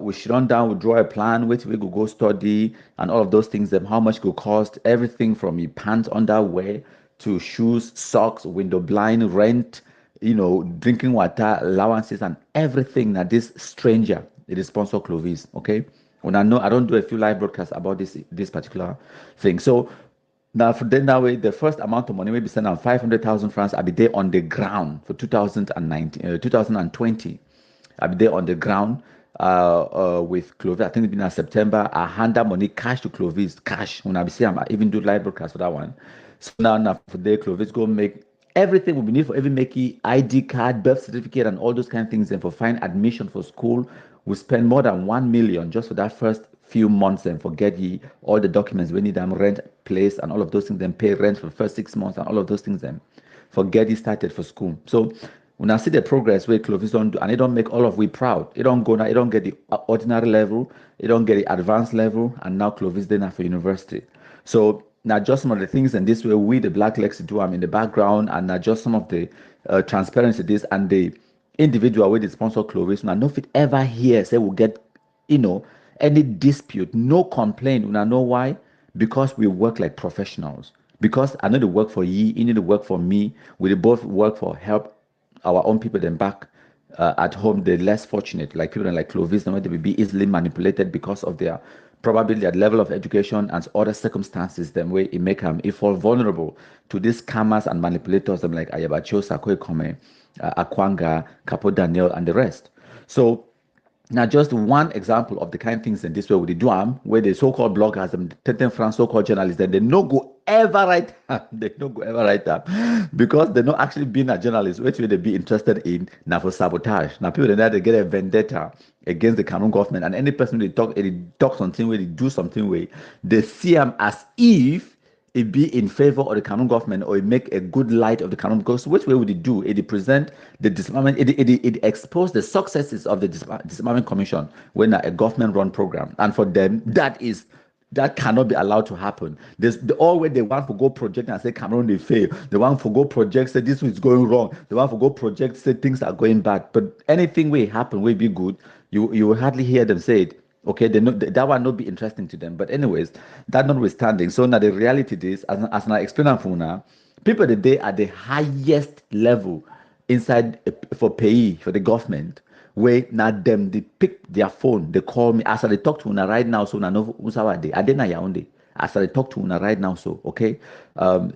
we should run down, we draw a plan, which we go study and all of those things, how much it will cost, everything from your pants, underwear to shoes, socks, window blind, rent, drinking water, allowances, and everything that this stranger, it is sponsor Clovis, okay? When I know I don't do a few live broadcasts about this particular thing. So now, for then that way, the first amount of money will be sent out 500,000 francs. I'll be there on the ground for 2020. I'll be there on the ground with Clovis. I think it's been in September. I hand that money cash to Clovis, cash. When I be saying I even do live broadcast for that one. So now for the Clovis go make everything we need for even making ID card, birth certificate, and all those kind of things. And for fine admission for school, we spend more than 1 million just for that first few months and forget ye all the documents we need them rent place and all of those things then pay rent for the first 6 months and all of those things then forget he started for school. So when I see the progress where Clovis don't do and it don't make all of we proud, it don't go now, it don't get the ordinary level, it don't get the advanced level, and now Clovis then are for university. So now just some of the things and this way we the black legs do in the background and now just some of the transparency this and the individual with the sponsor Clovis now no fit ever hear say we'll get any dispute, no complaint. I know why? Because we work like professionals. Because I know the work for you need to work for me. We both work for help our own people then back at home, the less fortunate, like people like Clovis, they will be easily manipulated because of their probably their level of education and other circumstances, them way it make them fall vulnerable to these scammers and manipulators, them like Ayabacho, Sakwe Kome, Akwanga, Capo Daniel, and the rest. So now, just one example of the kind of things in this way with the DUAM, where the so-called bloggers and the France so-called journalists, then they no go ever write up. They no go ever write up because they're not actually being a journalist, which will they be interested in now for sabotage. Now, people they get a vendetta against the Cameroon government, and any person they talk something where they do something where they see them as if it be in favor of the Cameroon government or it make a good light of the Cameroon, because which way would it do? It present the disarmament, it expose the successes of the disarmament commission when a government run program, and for them that cannot be allowed to happen. There's the all way they want to go project and say Cameroon they fail. They want to go project say this is going wrong. They want to go project say things are going bad. But anything will happen will be good. You will hardly hear them say it. Okay, they know that will not be interesting to them. But anyways, that notwithstanding, so now the reality is, as I explained for now, people today at the highest level inside for pay for the government, where now them they pick their phone, they call me as I talk to una right now. So now no usawade, I didn't Yaoundé. As I talk to una right now, so okay,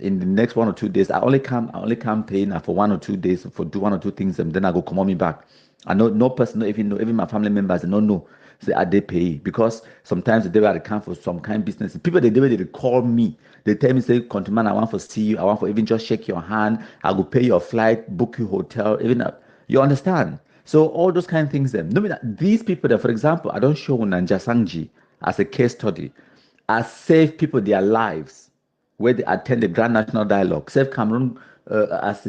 in the next 1 or 2 days, I only come pay now for 1 or 2 days for do 1 or 2 things, and then I go come on me back. I know no person, no even my family members, they don't know. Say I they pay because sometimes they were account for some kind of business. People they call me. They tell me say, "Countryman, I want to see you. I want to even just shake your hand. I will pay your flight, book your hotel, even you understand." So all those kind of things. Then no, these people that, for example, I don't show Nanja Sangji as a case study. I save people their lives where they attend the Grand National Dialogue, save Cameroon as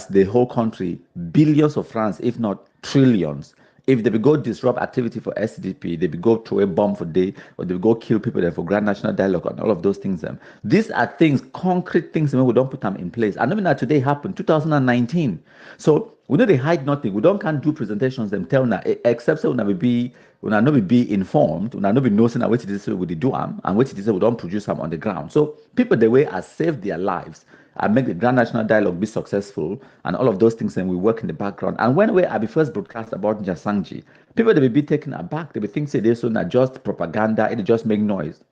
the whole country, billions of francs, if not trillions. If they will go disrupt activity for SDP, they will go throw a bomb for day, or they will go kill people there for Grand National Dialogue and all of those things. These are things, concrete things, when we don't put them in place. And I mean that today happened, 2019. So we know they hide nothing. We don't can't do presentations, them tell now, except so we be una no be informed, una no be know saying what it is we do and what it is we don't produce them on the ground. So people the way are save their lives and make the Grand National Dialogue be successful and all of those things, and we work in the background. And when we are the first broadcast about Njasanji, people they will be taken aback. They will think say this so not just propaganda, it just make noise.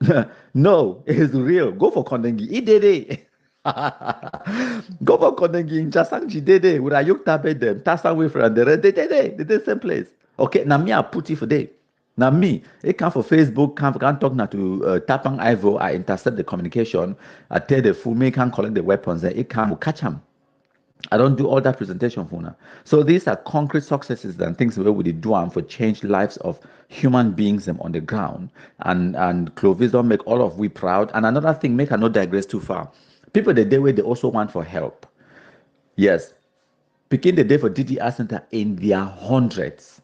No, it is real. Go for Kondengi. It did it. Go for Kondengi in Njasanji did it. With a yoke tabe them, Tasan way from the red, they did it. They did the same place. Okay, now me I put it for day. Now me, it come for Facebook, can talk now to Tapang Ivo, I intercept the communication, I tell the fool, me can collect the weapons, and it can will catch them. I don't do all that presentation for now. So these are concrete successes and things where we do for change lives of human beings on the ground. And Clovis don't make all of we proud. And another thing, make I not digress too far. People the day where they also want for help. Yes. Picking the day for DDR Center in their hundreds.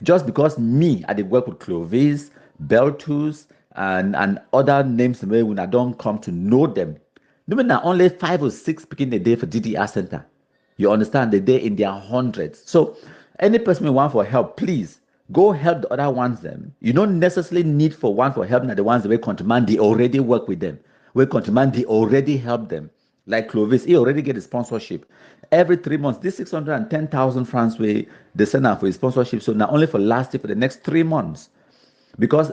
Just because me, I did work with Clovis, Beltus, and other names where when I don't come to know them. No matter only 5 or 6 picking the day for DDR Center. You understand the day in their hundreds. So any person who want for help, please go help the other ones them. You don't necessarily need for one for help, not the ones that we command, they already work with them. We command, they already help them. Like Clovis, he already get a sponsorship. Every 3 months, this 610,000 francs way they send out for his sponsorship. So not only for last year, for the next 3 months. Because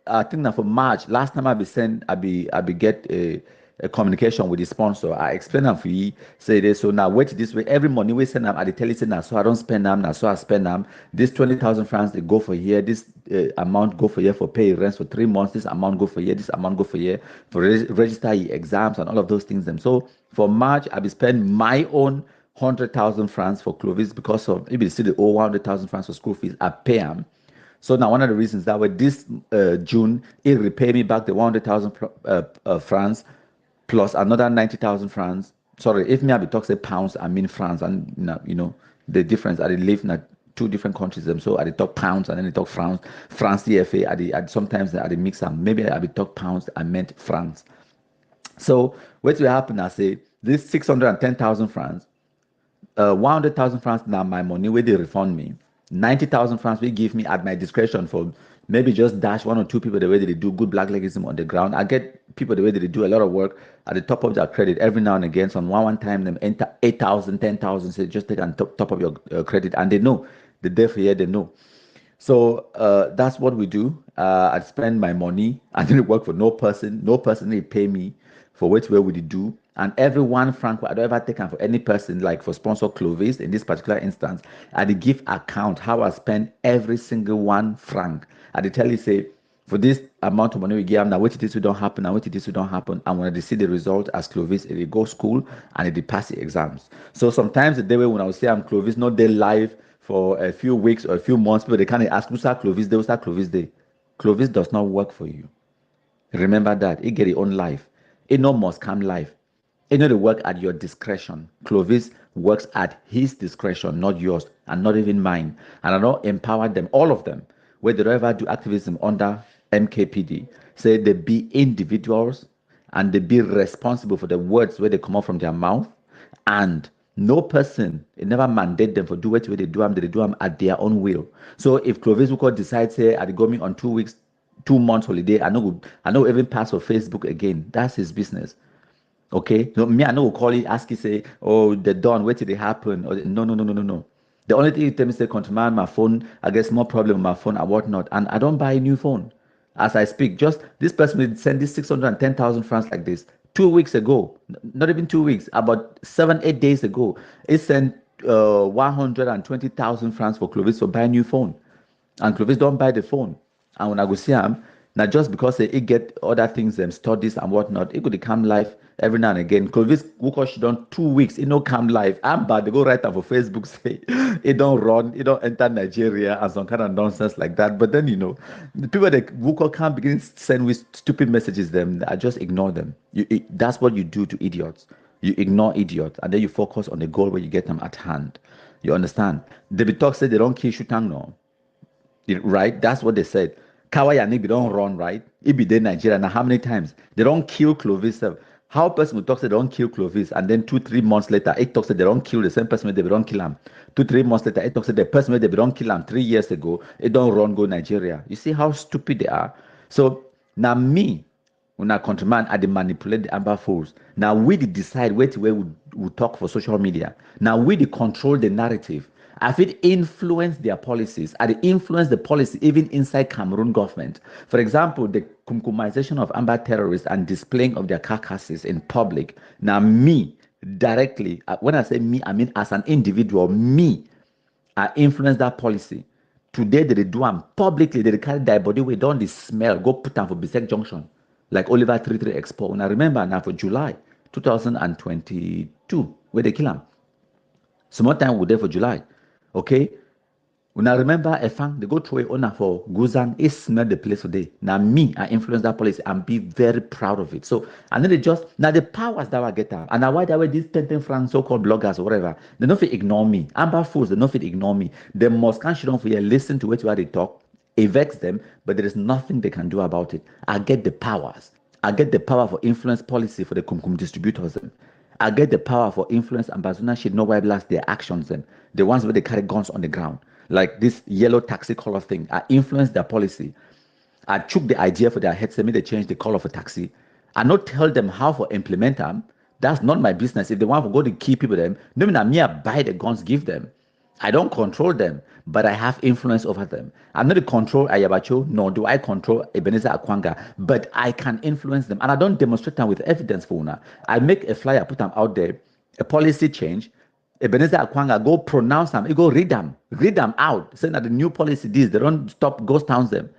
I think that for March, last time I be get a communication with the sponsor. I explain them for you, say this, so now wait this way. Every money we send them, I tell you, say now, so I don't spend them, now so I spend them. This 20,000 francs, they go for here, this amount go for here for pay rent for 3 months, this amount go for here, this amount go for here, for register your exams and all of those things. Them. So for March, I be spend my own 100,000 francs for Clovis because of, maybe still the owe 100,000 francs for school fees, I pay them. So now one of the reasons that way this June, it repay me back the 100,000 francs plus another 90,000 francs. Sorry, if me I be talk say pounds, I mean francs, and you know the difference. I live in 2 different countries, so I talk pounds and then I talk francs. France CFA, I sometimes I mix them. Maybe I be talk pounds, I meant francs. So what will happen? I say this 610,000 francs, 100,000 francs now my money where they refund me. 90,000 francs we give me at my discretion for maybe just dash 1 or 2 people the way they do good black legism on the ground. I get people the way they do a lot of work at the top of their credit every now and again. So on one time them enter 8,000, 10,000, so just take on top of your credit, and they know the day for year they know. So that's what we do. I spend my money. I didn't work for no person. No person they pay me for what we do. And every 1 franc I don't ever take for any person, like for sponsor Clovis in this particular instance, I did give account how I spend every single 1 franc. I did tell you say for this amount of money we give them, now what it is we don't happen, and what it is we don't happen. And when they see the result as Clovis, it go school and it pass the exams. So sometimes the day when I would say I'm Clovis, not they live for a few weeks or a few months, but they can't ask who's that Clovis day, who's that Clovis day. Clovis does not work for you. Remember that. It get its own life. It no must come life. It know the work at your discretion. Clovis works at his discretion, not yours, and not even mine. And I don't empower them, all of them, where they ever do activism under MKPD. Say they be individuals and they be responsible for the words where they come out from their mouth. And no person, it never mandate them for do what they do them at their own will. So if Clovis will decide, say, I go me on 2 weeks, 2 months holiday, I know even pass for Facebook again. That's his business. Okay, so me, I know call it, ask you, say, oh, they done, wait till they happen. Or no. The only thing you tell me say, contemand my phone, I get more problem with my phone and whatnot, and I don't buy a new phone as I speak. Just this person will send this 610,000 francs like this 2 weeks ago, not even 2 weeks, about 7-8 days ago. It sent 120,000 francs for Clovis to buy a new phone, and Clovis don't buy the phone. And when I go see him, now just because it get other things, studies and whatnot, it could come live every now and again. Clovis Wukosh done 2 weeks, it no come live. I'm bad, they go right up for Facebook, say it don't run, it don't enter Nigeria and some kind of nonsense like that. But then the people that Wuko can't begin send with stupid messages, I just ignore them. That's what you do to idiots. You ignore idiots, and then you focus on the goal where you get them at hand. You understand? They be talk say they don't kill Shutang no. Right? That's what they said. Kawai and Ibi don't run, right? Ibi de Nigeria. Now, how many times? They don't kill Clovis. How person will talk say they don't kill Clovis, and then 2-3 months later, it talks say they don't kill the same person they don't kill him. 2-3 months later, it talks say the person they don't kill him 3 years ago, it don't run go Nigeria. You see how stupid they are? So now me, when our countryman are the manipulate the ambaFools. Now we decide where we talk for social media. Now we control the narrative. Have it influenced their policies? Are they influence the policy even inside Cameroon government? For example, the kumkumization of Amba terrorists and displaying of their carcasses in public. Now me, directly, when I say me, I mean as an individual, me, I influence that policy. Today they do them publicly, they carry their body weight down the smell, go put them for Bisek Junction, like Oliver 33 Expo. And I remember now for July 2022, where they kill them. Some more time we're there for July. Okay, when I remember a fan, they go through a owner for Guzan, it smelled the place today. Now me, I influence that policy and be very proud of it. So and then they just now the powers that I get out. And now why that way these 10 franc so-called bloggers or whatever, they don't feel ignore me. ambaFools, they don't feel ignore me. They must can't shit on for you, listen to what they talk, it vex them, but there is nothing they can do about it. I get the powers. I get the power for influence policy for the Kumkum distributors. I get the power for influence ambassador should know why blast their actions them. The ones where they carry guns on the ground. Like this yellow taxi color thing. I influence their policy. I took the idea for their heads, they made they change the color for taxi. I not tell them how to implement them. That's not my business. If they want to go to kill people them, no mean me I buy the guns, give them. I don't control them, but I have influence over them. I'm not control Ayabacho, nor do I control Ebenezer Akwanga, but I can influence them. And I don't demonstrate them with evidence for una. I make a flyer, put them out there, a policy change. Ebenezer Akwanga, go pronounce them, you go read them out, saying that the new policy this, they don't stop ghost towns them.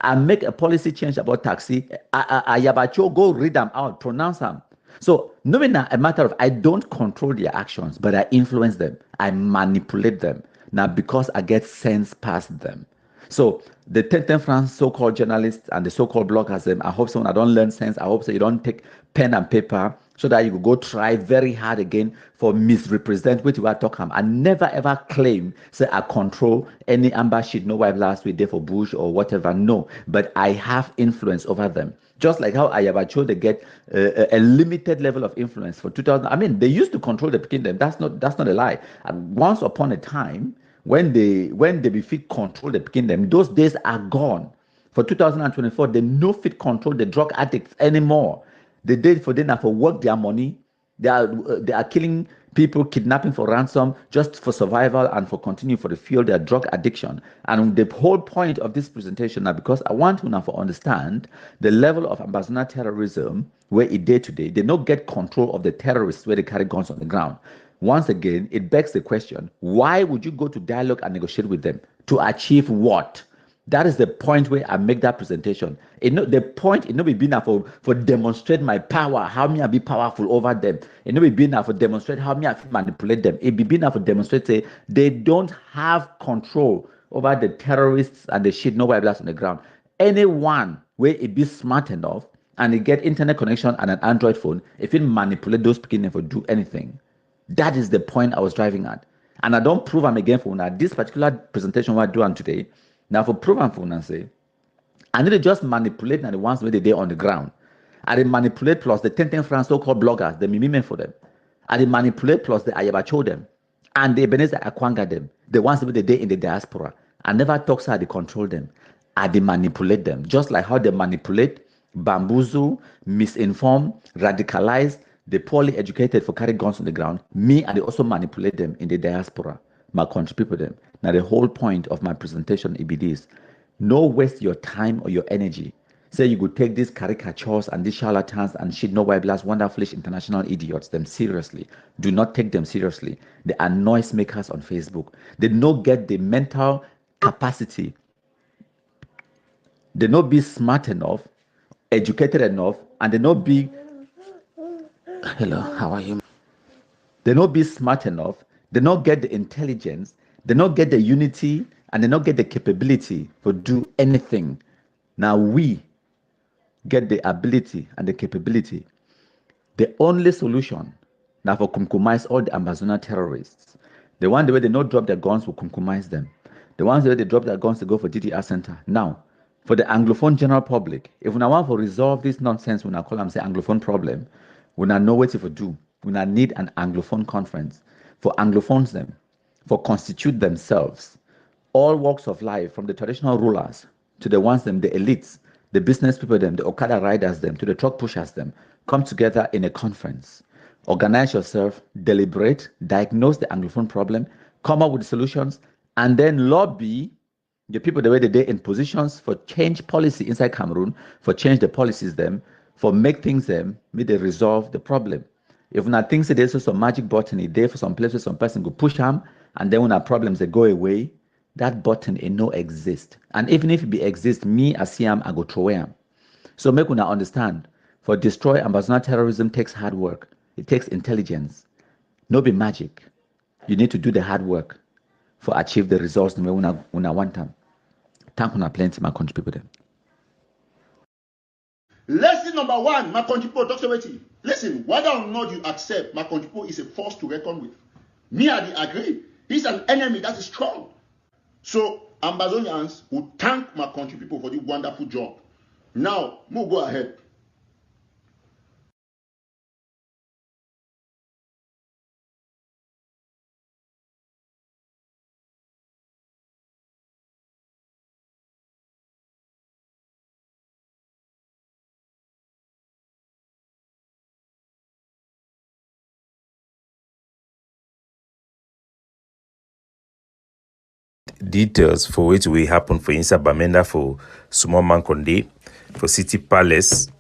I make a policy change about taxi. Ayabacho, go read them out, pronounce them. So, knowing a matter of I don't control their actions, but I influence them. I manipulate them. Now, because I get sense past them. So, the 10 France so-called journalists and the so-called bloggers, I hope so I don't learn sense. I hope so you don't take pen and paper so that you could go try very hard again for misrepresent what you are talking. I never ever claim, say I control any amber sheet, no wife last week there for Bush or whatever. No, but I have influence over them. Just like how Ayabacho, they get a limited level of influence for 2000. I mean, they used to control the kingdom. That's not a lie. And once upon a time, when they be fit control the kingdom, those days are gone. For 2024, they no fit control the drug addicts anymore. The day for them for work their money. They are killing people, kidnapping for ransom, just for survival and for continue for the fuel their drug addiction. And the whole point of this presentation now, because I want to now for understand the level of ambassador terrorism where it day to day, they don't get control of the terrorists where they carry guns on the ground. Once again, it begs the question: why would you go to dialogue and negotiate with them to achieve what? That is the point where I make that presentation. The point it not be enough for demonstrate my power, how me I be powerful over them. It not be enough for demonstrate how me I manipulate them. It be enough for demonstrate say they don't have control over the terrorists and the shit nobody blast on the ground. Anyone where it be smart enough and it get internet connection and an Android phone, if it manipulate those beginning for do anything. That is the point I was driving at. And I don't prove them again for now. This particular presentation we're doing today. Now for prove and for now say, I need to just manipulate the ones where they on the ground. I dey manipulate plus the 10 France so-called bloggers, the mimime for them. I dey manipulate plus the Ayabacho them. And the Ebenezer Akwanga them, the ones where they in the diaspora. I never talk so I dey control them. I dey manipulate them. Just like how they manipulate, bamboozle, misinform, radicalize, the poorly educated for carry guns on the ground. Me, and they also manipulate them in the diaspora. My country people them. Now the whole point of my presentation it be this: no waste your time or your energy. Say you could take these caricatures and these charlatans and shit no white blast wonderfulish international idiots them seriously. Do not take them seriously. They are noise makers on Facebook. They don't get the mental capacity. They not be smart enough, educated enough, and they not be hello, how are you? They not be smart enough, they not get the intelligence, they not get the unity, and they not get the capability to do anything. Now we get the ability and the capability. The only solution Now for compromise all the Amazonian terrorists. The one the way they not drop their guns will compromise them. The ones the way they drop their guns to go for DDR center. Now, for the Anglophone general public, if we want to resolve this nonsense, we call them say Anglophone problem, we not know what to do. We not need an Anglophone conference for Anglophones them, for constitute themselves, all walks of life, from the traditional rulers to the ones them, the elites, the business people them, the Okada riders them, to the truck pushers them, come together in a conference. Organize yourself, deliberate, diagnose the Anglophone problem, come up with solutions, and then lobby the people the way they in positions for change policy inside Cameroon, for change the policies them, for make things them, may they resolve the problem. If not things there's some magic button in there for some place where some person go push them, and then when our problems they go away, that button it no exist. And even if it be exist, me as CM I go throw him. So make una understand, for destroy Amazonian terrorism takes hard work. It takes intelligence. No be magic. You need to do the hard work for achieve the results when I want them. Thank you plenty, my country people. Lesson number one, my country people, talk about it. Listen, whether or not you accept, my country people is a force to reckon with. Me, I agree. He's an enemy that is strong. So, Amazonians will thank my country people for the wonderful job. Now, we'll go ahead. Details for which will happen for inside Bamenda for small man Conde, for City Palace,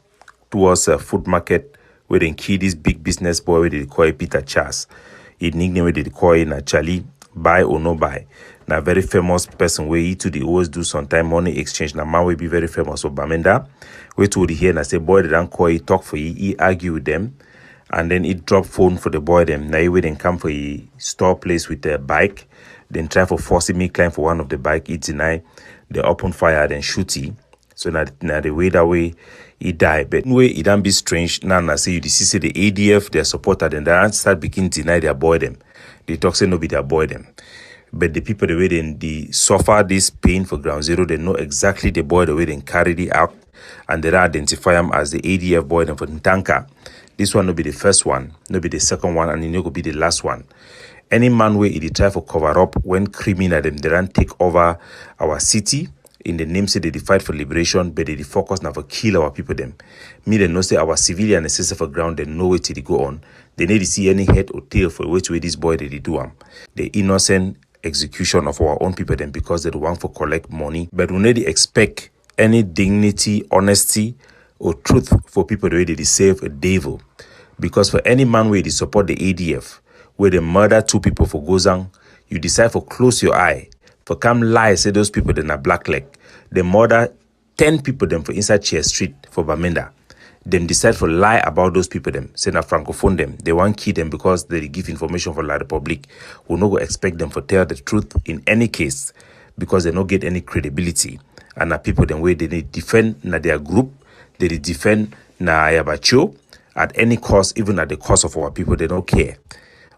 towards a food market where they kill this big business boy where they call Peter Charles. He nickname where they call na Charlie, buy or no buy. Now very famous person where he too they always do sometime money exchange. Now man will be very famous for Bamenda. We told here and I say boy they don't call he talk for he argue with them. And then he drop phone for the boy them. Now he will then come for a store place with a bike. Then try for forcing me climb for one of the bike. He deny. They open fire. Then shoot he. So now the way that way he die. But way it don't be strange. Now I say you see the ADF their supporter. Then they start begin deny their boy them. They talk say no be their boy them. But the people the way they suffer this pain for ground zero. They know exactly the boy the way they carry it out. And they identify him as the ADF boy them for Ntanka. This one will be the first one, no be the second one, and it will be the last one. Any man where he try for cover up when criminal them they don't take over our city in the name say they fight for liberation, but they focus now for kill our people them. Me they know say our civilian necessary for ground they know where to go on. They need to see any head or tail for which way this boy they do them. The innocent execution of our own people them because they want for collect money, but we need to expect any dignity, honesty, or truth for people the way they save a devil. Because for any man where they support the ADF, where they murder 2 people for Gozang, you decide for close your eye, for come lie, say those people then are black leg. They murder 10 people them for inside Chair Street for Bamenda. Them decide for lie about those people them, say na francophone them. They want kill them because they give information for La Republic. We no go expect them for tell the truth in any case because they don't get any credibility. And na people them where they defend na their group, they defend na Ayabacho at any cost, even at the cost of our people. They don't care.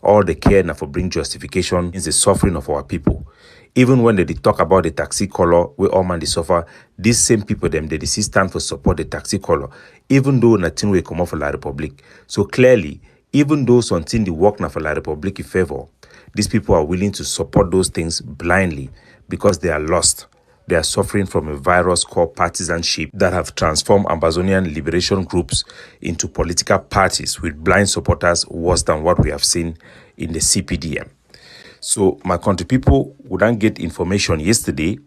All they care now for bring justification is the suffering of our people. Even when they talk about the taxi color, where all man they suffer, these same people them they see stand for support the taxi color, even though nothing will come out for La Republic. So clearly, even though something they work now for La Republic in favor, these people are willing to support those things blindly because they are lost. They are suffering from a virus called partisanship that have transformed Amazonian liberation groups into political parties with blind supporters worse than what we have seen in the CPDM. So my country people wouldn't get information yesterday.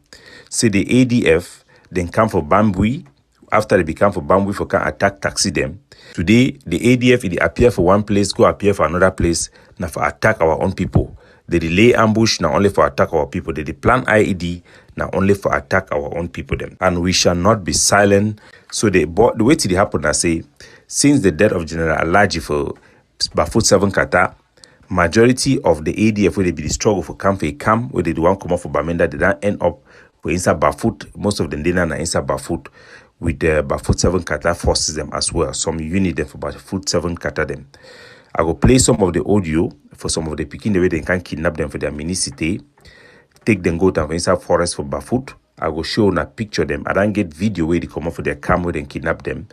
Say the ADF then come for Bambui. After they become for Bambui for can attack taxi them. Today the ADF it appear for one place, go appear for another place, now for attack our own people. They delay ambush not only for attack our people. They plan IED not only for attack our own people them. And we shall not be silent. So the way it happened, I say, since the death of General Alaji for Bafut 7 Kata, majority of the ADF where they be the struggle for camp where they do want come up for Bamenda, they don't end up for inside Bafut. Most of them they are inside Bafut with the Bafut 7 Kata forces them as well. Some unit them for Bafut 7 Kata them. I go play some of the audio for some of the Pekin the way they can kidnap them for their minicity, take them go down for inside forest for barefoot. I go show and I picture them. I don't get video where they come up for their camera and kidnap them.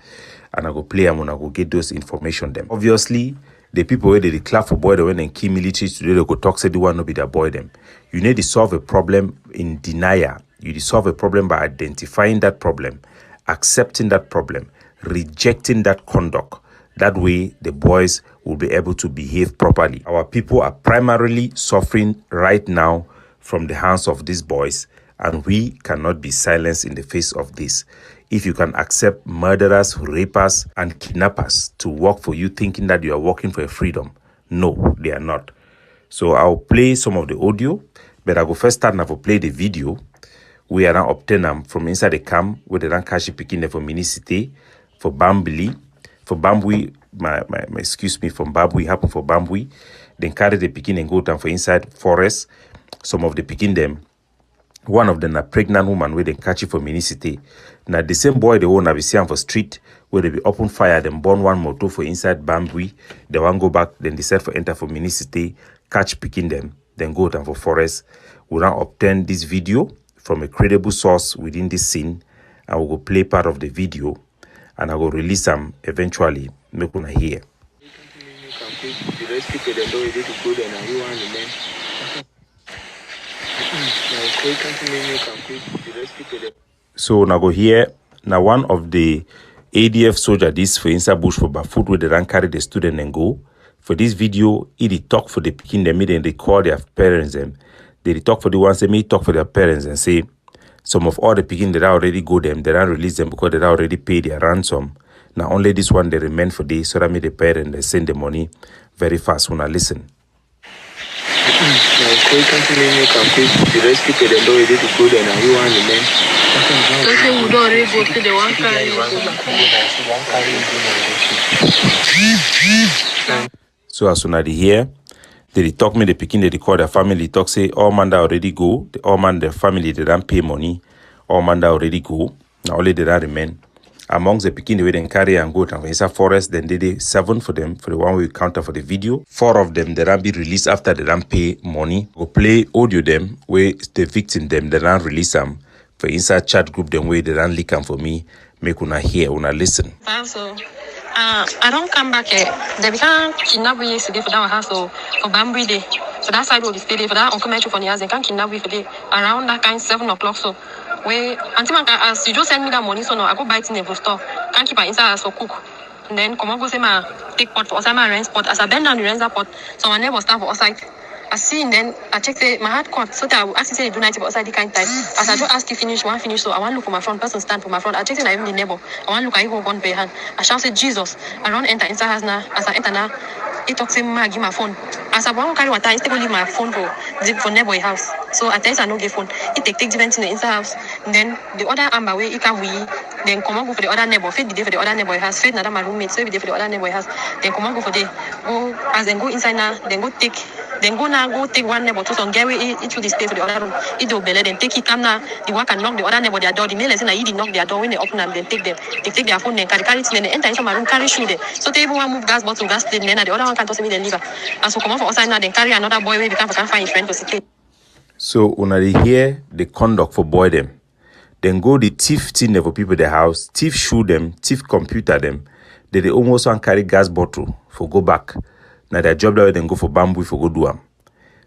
And I go play them and I go get those information them. Obviously, the people where they declare for boy them when they key military today, they go talk say they want to be their boy them. You need to solve a problem in denial. You solve a problem by identifying that problem, accepting that problem, rejecting that conduct. That way, the boys will be able to behave properly. Our people are primarily suffering right now from the hands of these boys, and we cannot be silenced in the face of this. If you can accept murderers, rapers, and kidnappers to work for you thinking that you are working for a freedom, no, they are not. So I'll play some of the audio, but I go first start and I will play the video where I obtain them from inside the camp where they don't catch the picking for minicity, for Bambili, for Bambui, excuse me, from Bambui, happen for Bambui, then carry the picking and go down for inside forest. Some of the picking them, one of them a pregnant woman where they catch it for minicity. Now the same boy they want to see for street where they be open fire, then burn one motor for inside Bambui, they want go back, then decide for enter for minicity, catch picking them, then go down for forest. We now obtain this video from a credible source within this scene, and we will play part of the video, and I will release them eventually. Make una hear. So now go here. Now one of the ADF soldier this for inside bush for barefoot where they run carry the student and go. For this video, it talk for the picking them, and they call their parents them. They talk for the ones they may talk for their parents and say some of all the picking that already go them, they don't release them because they already pay their ransom. Now only this one they remain for this, so that made the parent they send the money very fast when I listen. So as soon as they hear, they talk me the picking, they call their family, talk say all man that already go, all man their family they don't pay money, all man that already go, now only they don't remain. Amongst the picking the way they carry and go to inside forest, then they did 7 for them for the one we counter for the video. 4 of them they don't be released after they don't pay money. Go play audio them where the victim them they don't release them for inside chat group them way they don't leak them for me. Make una hear, una listen. So I don't come back here. They can't kidnap me yesterday for that house for Bamboo Day. For that side of the state, for that Uncle Metro for the house, they can't kidnap me for the around that kind 7 o'clock. So where until as you just send me that money, so now I go buy it in the store. Can't keep it inside as for cook. And then come on go say my take pot for outside my rent spot. As I bend down the rent pot, so my neighbor stand for outside. I see and then I check say my heart cut. So that I will ask you say you do 90 but outside the kind time. As I just ask you finish, one finish, so I want to look for my front person stand for my front. I check say even the neighbor. I want to look at you one by hand. I shout say Jesus. I run enter inside house now. As I enter now, he talks say ma give my phone. As I want to carry water, I still leave my phone for neighbor house. So at times I no get phone. He take different in the inside house. And then the other amber way he can we then come on go for the other neighbor. Fit the day for the other neighbor house. Fit another my roommate. So we day for the other neighbor house. Then come on go for the go as then go inside now. Then go take. Then go now, go take one neighbor to some Gary it should stay for the other room. It do belly, then take it come now. The one can knock the other neighbor their door. The male is in he did knock their door when they open and then take them. They take their phone, then carry it, then they enter into my room, carry shoe there. So they everyone move gas bottle, gas plate, then the other one can toss me the liver. And so come on for outside now, then carry another boy where we can't find his friend to secure. So when they hear the conduct for boy them, then go the thief thing for people the house, thief shoe them, thief computer them. They almost want carry gas bottle for go back. Now their job that then go for bamboo for go do them.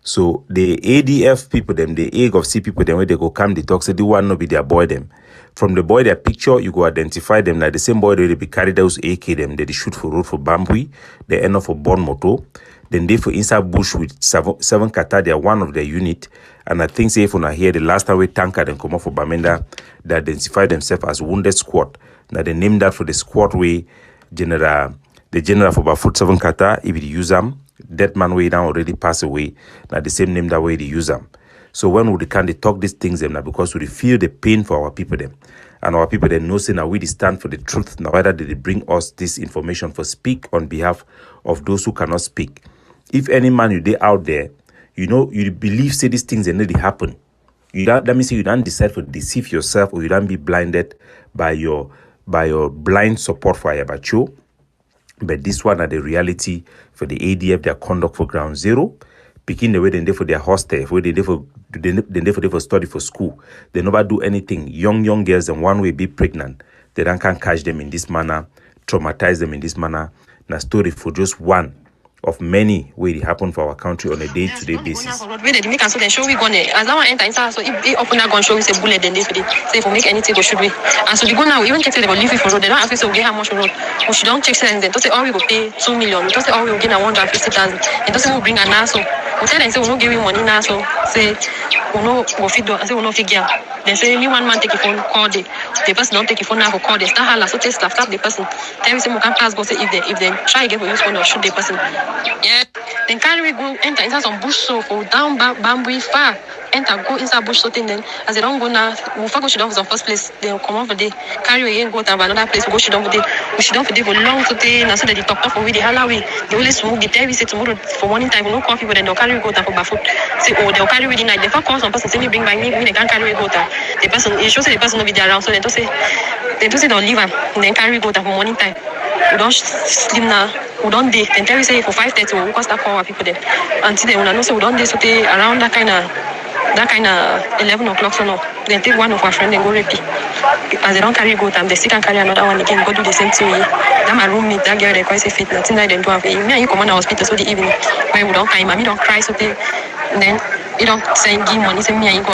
So the ADF people them, the egg of C people them where they go come, they talk say the one no be their boy them. From the boy their picture, you go identify them like the same boy they be carry those AK them, they shoot for road for bamboo, they end up for born moto. Then they for inside bush with seven kata, they are one of their unit. And I think say if you hear the last time we tanker them come up for Bamenda, they identify themselves as wounded squad. Now they name that for the squad way the general for about 7 kata, if they use them, dead man way now already passed away. Now the same name that way they use them. So when we can they talk these things them now because we feel the pain for our people them. And our people then know say now we stand for the truth. Now whether they bring us this information for speak on behalf of those who cannot speak. If any man you dey out there, you know, you believe say these things already happen. That means you don't decide to deceive yourself or you don't be blinded by your blind support for Ayabacho. But this one are the reality for the ADF, their conduct for ground zero. Picking the way they for their hostel, where they for study for school. They never do anything. Young girls and one way be pregnant. They don't can catch them in this manner, traumatize them in this manner. Na story for just one of many where it happen for our country on a day-to-day basis. Where they make us so they show we gonna as that one enter inside so if open that gun show we say bullet then they say if we make anything go should we and so they go now we even check say they go leave it for road they don't ask us so we get how much road we should don't check say then to say all we go pay 2 million we to say all we will gain 150,000 and to say we bring an now so we tell them say we no give you money now so say we no go fit do and say we no figure then say me one man take your phone call the person don't take your phone now go call the start hala so take slap the person tell me say we can pass go say if they try again for use phone or shoot the person yeah then carry we go enter inside some bush so for down bamboo far enter go inside bush so thing then as they don't go now we first go shoot down for the first place then come over there carry again go to another place we go shoot down for there we shoot down for there for long so thing and so that they talk for we the hala we they always move the tell we say tomorrow for morning time we no call people then they'll carry we go to for barefoot say oh they'll carry we the night they first call some person say me bring by me they can't carry we go to the person it shows say the person no be there around so they don't say they'll leave and then carry we go to for morning time we don't sleep now we don't day then tell we say for 5:30 we go start call our people then until then when I know say we don't day so they around that kind of 11 o'clock so no then take one of our friends and go rape as they don't carry go time they still can carry another one again go do the same thing that my roommate that girl they call say fit nothing that they do have me and you come on the hospital so the evening when we don't cry mommy don't cry so they and then you don't send give money say me and you go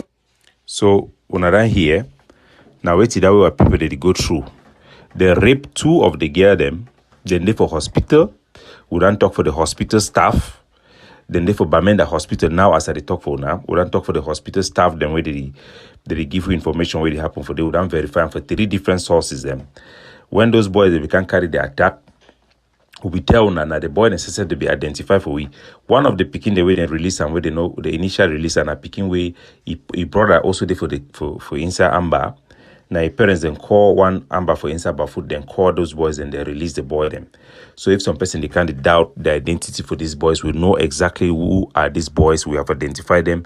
so when I here now wait till that way people they go through they rape 2 of the girl them then they for hospital we don't talk for the hospital staff then they for Bamenda hospital now as I talk for now we don't talk for the hospital staff then where they give you information where it happen for they would not verify for 3 different sources them when those boys they can carry the attack we tell now the boy necessary to be identified for we one of the picking the way they release and where they know the initial release and a picking way he brought also there for inside Amba. Now, parents then call one Amba for inside barefoot, then call those boys and they release the boy them. So if some person they can't doubt the identity for these boys, we know exactly who are these boys. We have identified them.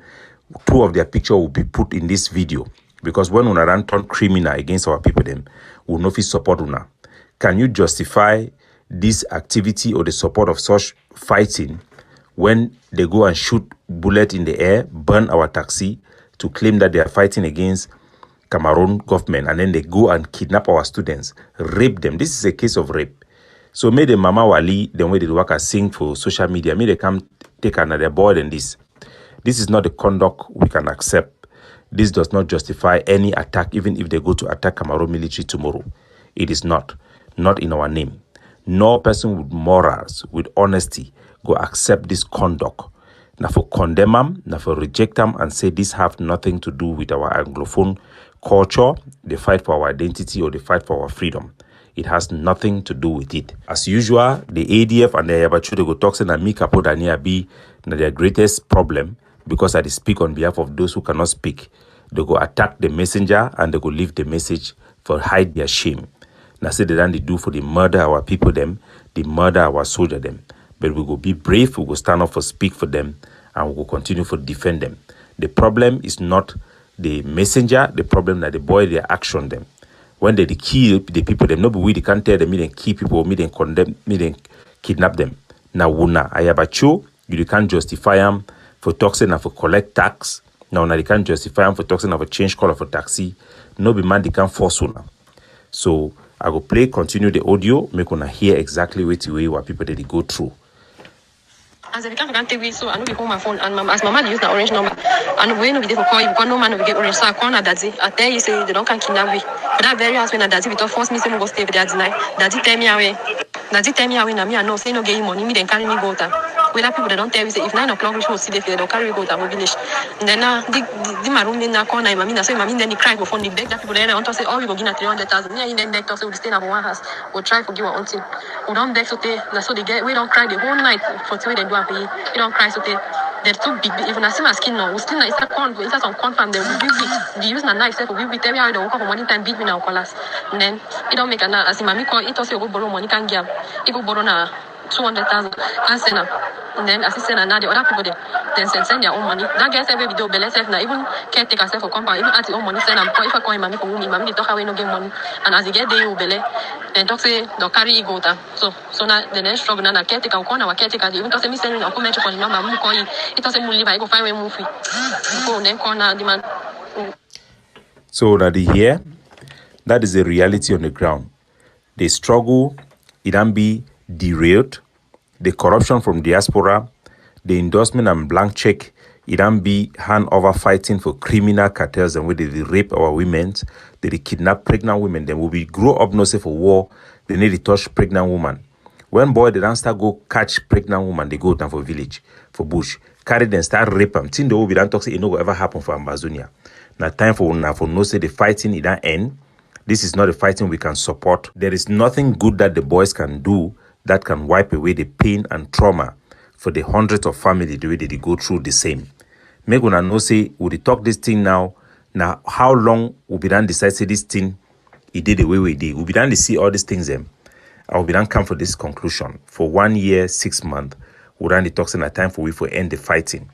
2 of their picture will be put in this video because when we run turn criminal against our people, them will not feel support una. Can you justify this activity or the support of such fighting when they go and shoot bullet in the air, burn our taxi to claim that they are fighting against Cameroon government and then they go and kidnap our students, rape them. This is a case of rape. So may the Mama Wali, then where they work and sing for social media, may they come take another boy than this. This is not the conduct we can accept. This does not justify any attack, even if they go to attack Cameroon military tomorrow. It is not in our name. No person with morals, with honesty, go accept this conduct. Now for condemn them, now for reject them and say this have nothing to do with our Anglophone culture, they fight for our identity or they fight for our freedom. It has nothing to do with it. As usual, the ADF and the Ayabachu, they go talk saying that MKPD be their greatest problem because I speak on behalf of those who cannot speak. They go attack the messenger and they go leave the message for hide their shame. Now say they do for the murder our people them, the murder our soldier them. But we go be brave, we go stand up for speak for them and we go continue for defend them. The problem is not the messenger, the problem that the boy they action them. When they kill the people, them nobody we they can't tell them me then kill people, me then condemn, me then kidnap them. Now wuna ayabacho, you can't justify them for taxing and for collect tax. Now they can't justify them for taxing and for change color for taxi. Nobody man they can't force una. So I go continue the audio, make una hear exactly what people they go through. As I can't take with so I know you call my phone and as mama use the orange number and we no be there for call you because no man will get orange so I call her daddy. I tell you say they don't can kidnap me. But that very house when daddy we force me say me go stay with daddy night. Daddy tell me away. Daddy tell me away na me I know say no get you money me then carry me go there. Whether people they don't tell you say if 9 o'clock we should see the they'll carry me go to our village. And then the my room in na call na mama say mama then they cry go phone the beg that people they want to say oh we go give na 300,000. Me then beg to say we stay in our one house. We'll try for give our until. We don't beg so they get we don't cry the whole night for till they do have you don't cry so they're too big. Even as my skin now, we still it's a corn, it's some corn farm. They will be big. They use na knife. We will tell you how they work for money time big we now call us. And then it don't make a as mommy call it also go borrow money can give. It go borrow na 200,000. Can't send them. And then assistant and now the other people then send their own money. That guy said baby do belly self now even caretaker self for compound, even at his own money send them. If I call mommy for women, mommy they talk away no get money. And as he get there you belly, then talk say they'll carry ego down. So now the next struggle now caretaker will call our caretaker. Even though say me sending uncle metro for the number, we call you. It doesn't move leave I go find where move free. Go then call now the man. So that here, that is the reality on the ground. The struggle, it can be derailed. The corruption from diaspora, the endorsement and blank check, it can be hand over fighting for criminal cartels and where they rape our women, they kidnap pregnant women, then will be grow up no say for war, they need to touch pregnant woman. When boy they don't start go catch pregnant woman, they go down for village, for bush, carry them, start rape them. Think they will be done talk say it no go ever happen for Amazonia. Now time for no say the fighting it don't end. This is not a fighting we can support. There is nothing good that the boys can do that can wipe away the pain and trauma for the hundreds of families the way they go through the same. Make una know say we talk this thing now. Now how long we be done decide say this thing it did the way we did. We be done to see all these things them. I will be done come for this conclusion. For 1 year, 6 months, we done the talks in a time for we for end the fighting.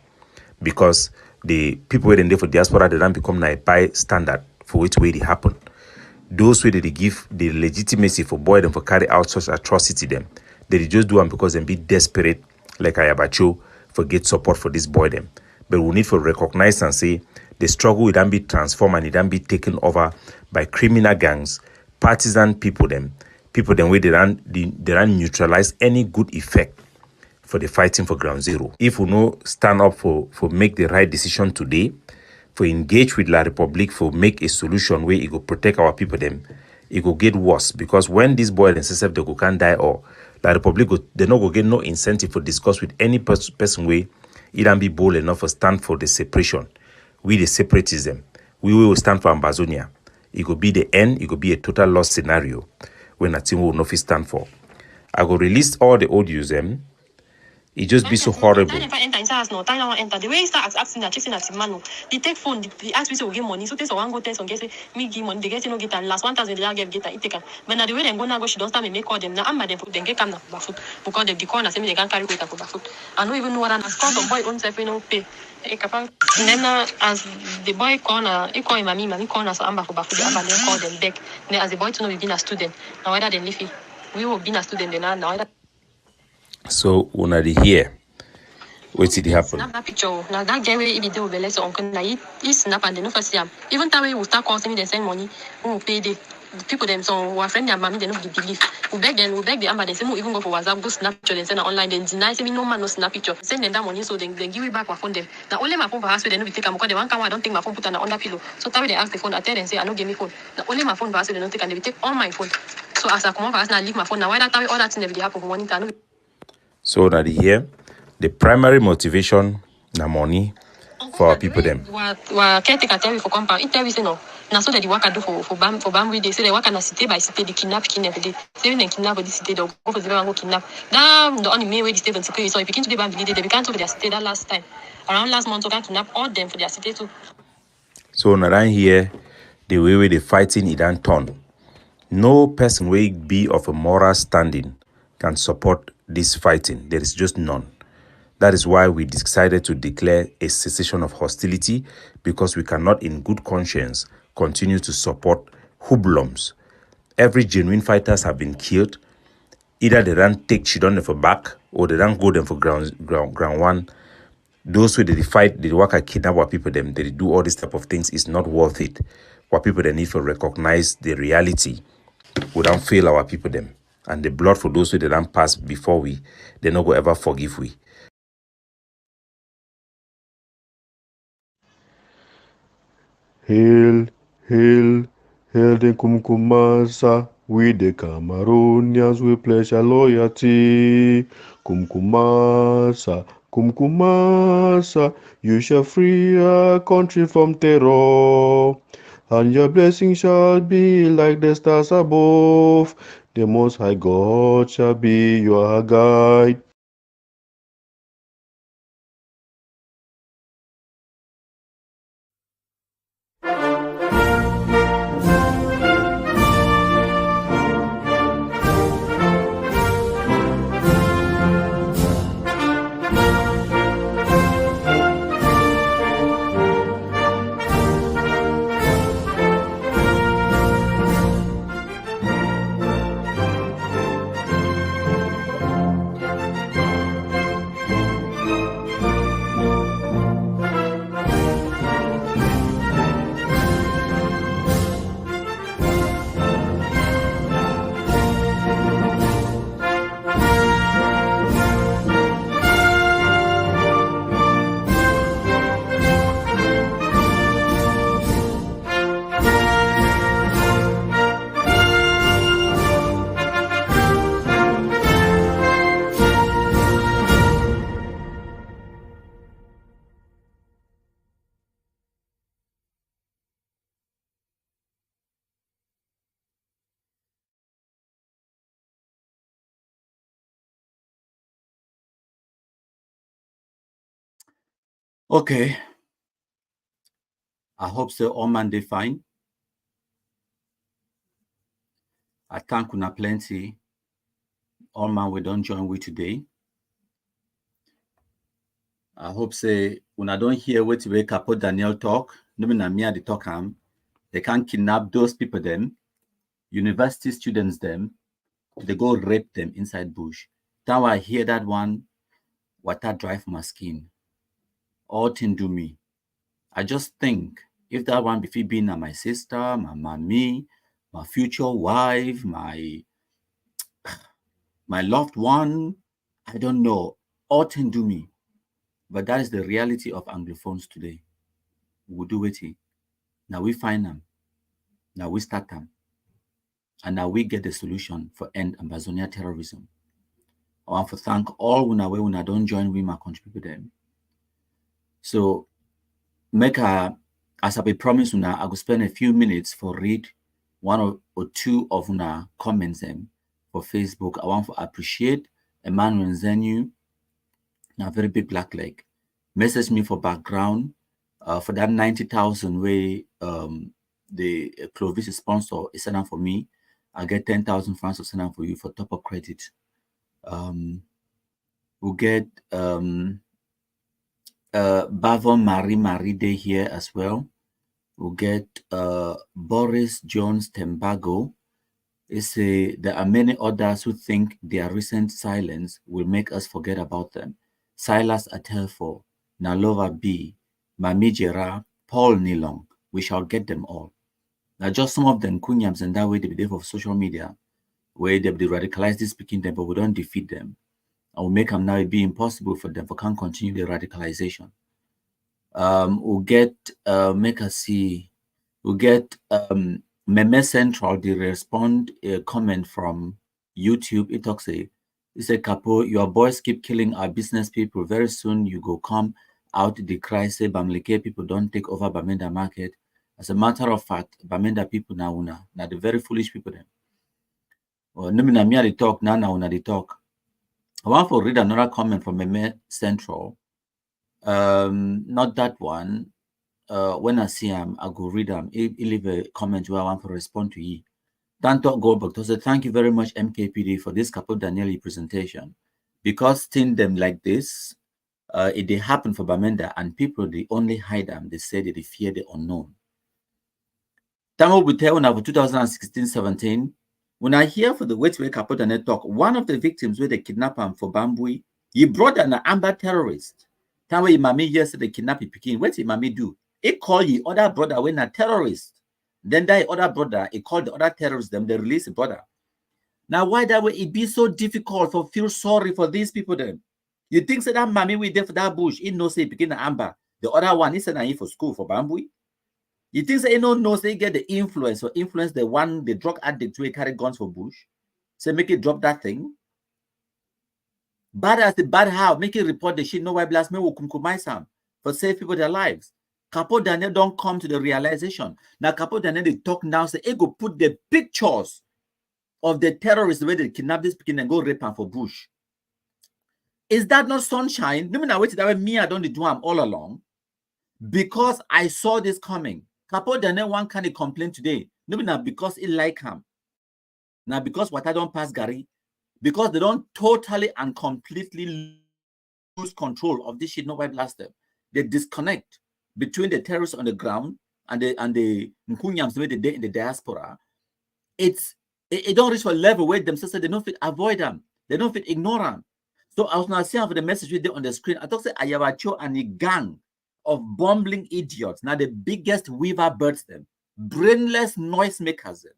Because the people waiting there for diaspora they don't become a bystander for which way they happen. Those way they give the legitimacy for boy them for carry out such atrocity them. They just do them because they be desperate like Ayabacho for get support for this boy them. But we need to recognize and say the struggle it don't be transformed and it don't be taken over by criminal gangs, partisan people them where they don't neutralize any good effect for the fighting for ground zero. If we no stand up for make the right decision today, for engage with La Republic, for make a solution where it go protect our people them, it go get worse because when this boy and SSF they go can't die or La Republic they no go get no incentive for discuss with any person way it don't be bold enough for stand for the separation. We the separatism. We will stand for Amazonia. It could be the end, it could be a total loss scenario when a team will not stand for. I go release all the audios them. It just be so horrible. The way he start asking that chasing at man, they take phone, they ask me to give money. So they one go test on get me give money, they get no get and last 1,000 they get it take. But now the way they go she don't start me make call them now. I'm them get come now for food because they corner say me they can't carry weight for food. I don't even know what I'm call some boy own self no pay. And then as the boy corner, he call mommy corner so I'm for food. I'm then call them back. Then as the boy to know we been a student. Now whether they leave we will be a student then now. So when I here, what did happen? Snap that picture. Now that guy will be doing belly so uncle na he snap and they no first him. Even that way we start calling me they send money. We will pay the people them so our friend their mommy they no believe. We beg the amber they say we even go for WhatsApp go snap picture then send online then deny say me no man no snap picture. Send them that money so then they give it back my phone them. Now only my phone for us they no be take am because they want come I don't take my phone put on under pillow. So that way they ask the phone I tell them say I no give me phone. Now only my phone for us they don't take and they take all my phone. So as I come on for us now leave my phone now why that way all that thing they happen for money I no. So that here, the primary motivation, na money for our people them. Caretaker tell me for compound. It tell me say no. Now so that the work I do for Bambri, they say they work on a city by city, they kidnap. They say when they kidnap for this city, they'll go for the go kidnap. Now the only main way the state and security. So if you came to the Bambri, they began to for their city that last time. Around last month, so can kidnap all them for their city too. So now here, the way they fighting it and turn. No person will be of a moral standing can support this fighting. There is just none. That is why we decided to declare a cessation of hostility because we cannot in good conscience continue to support hoodlums. Every genuine fighters have been killed. Either they don't take children for back or they don't go them for ground one. Those who they fight, they work at kidnap our people them, they do all these type of things is not worth it. What people they need to recognize the reality. We don't fail our people them. And the blood for those who they don't pass before we, they not go ever forgive we. Hail, hail, hail the Kumkumasa, we the Cameroonians, we pledge our loyalty. Kumkumasa, Kumkumasa, you shall free our country from terror. And your blessing shall be like the stars above. The Most High God shall be your guide. Okay. I hope so. All man they fine. I thank una plenty. All man we don't join with today. I hope say when I don't hear what we Capo Daniel talk, no me na me the talk am. They can kidnap those people them, university students them, they go rape them inside bush. Now I hear that one, water drive my skin. All thing do me. I just think if that one be being my sister, my mommy, my future wife, my loved one, I don't know, all thing do me. But that is the reality of Anglophones today. We do it. Now we find them. Now we start them. And now we get the solution for end Amazonia terrorism. I want to thank all una don't join with my contribute them. So make a as I be promise una, I will spend a few minutes for read one or two of una comments them for Facebook. I want to appreciate Emmanuel Zenu, a very big black leg. Message me for background for that 90,000 way the Clovis sponsor is sending for me. I get 10,000 francs to send out for you for top up credit. We'll get Bavon Marie Day here as well. We'll get Boris Jones Tembago. There are many others who think their recent silence will make us forget about them. Silas Atelfo, Nalova B, Mami Jera, Paul Nilong. We shall get them all. Now, just some of them kunyams and that way they be there for social media, where they radicalize this speaking them, but we don't defeat them. And we make them now be impossible for them for can't continue the radicalization. We'll get make us see. We'll get Meme Central. They respond a comment from YouTube. It talks it said, Capo, your boys keep killing our business people. Very soon you go come out the cry say Bamileke people don't take over Bamenda market. As a matter of fact, Bamenda people now the very foolish people then. Well, Numina Mia the talk now una the talk. I want to read another comment from Meme Central. Not that one. When I see him, I go read them. He leave a comment where I want to respond to you. Danto Goldberg to say thank you very much, MKPD, for this Capo Danieli presentation. Because seeing them like this, it they happen for Bamenda and people they only hide them. They say that they fear the unknown. Tamo will tell now for 2016-17. When I hear for the way Capo Daniel talk, one of the victims where they kidnap him for Bambui, he brought an amber terrorist. Tamo Imami yesterday kidnap Peking. What did Imami do? He called the other brother when a terrorist. Then that other brother, he called the other terrorists, them, they release the brother. Now, why that way it be so difficult for feel sorry for these people then? You think so that mommy we there for that bush, he knows he begin the amber. The other one, he said he for school for Bambui. You think so he knows they get the influence or influence the one, the drug addict who carry guns for bush? So make it drop that thing. Bad as the bad how, make it report the shit, no why blast me will compromise them for save people their lives. Capo Daniel don't come to the realization. Now Capo Daniel they talk now, say he go put the pictures of the terrorists where they kidnap this Peking and go rape them for bush. Is that not sunshine? No, I waited that way. Me, I don't do them all along because I saw this coming. Capo Daniel one kind of complain today. No, because it like him. Now because what I don't pass Gary, because they don't totally and completely lose control of this shit. No, why blast them? They disconnect between the terrorists on the ground and the Nkunyams where they in the diaspora. It don't reach for a level where themselves they don't fit avoid them. They don't fit ignore them. So I was now seeing for the message video on the screen. I thought say Ayabacho and a gang of bumbling idiots. Now the biggest weaver birds them, brainless noisemakers them.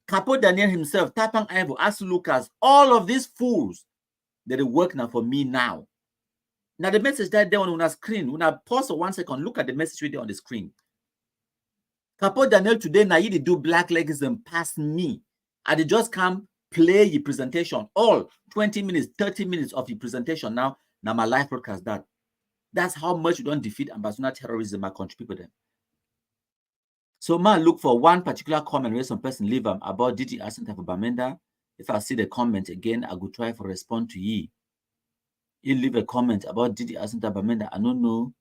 Capo Daniel himself, Tapang Ivo, As Lucas, all of these fools that are working now for me now. Now the message that there on our screen, when I pause for 1 second, look at the message video on the screen. Capo Daniel today now you do black legism past me. And they just come play your presentation. All 20 minutes, 30 minutes of your presentation now my live broadcast that. That's how much you don't defeat Amazonia terrorism and contribute to them. So man, look for one particular comment where some person leave about DG Ascent of Bamenda. If I see the comment again, I will try to respond to ye. You leave a comment about DG Ascent of Bamenda. I don't know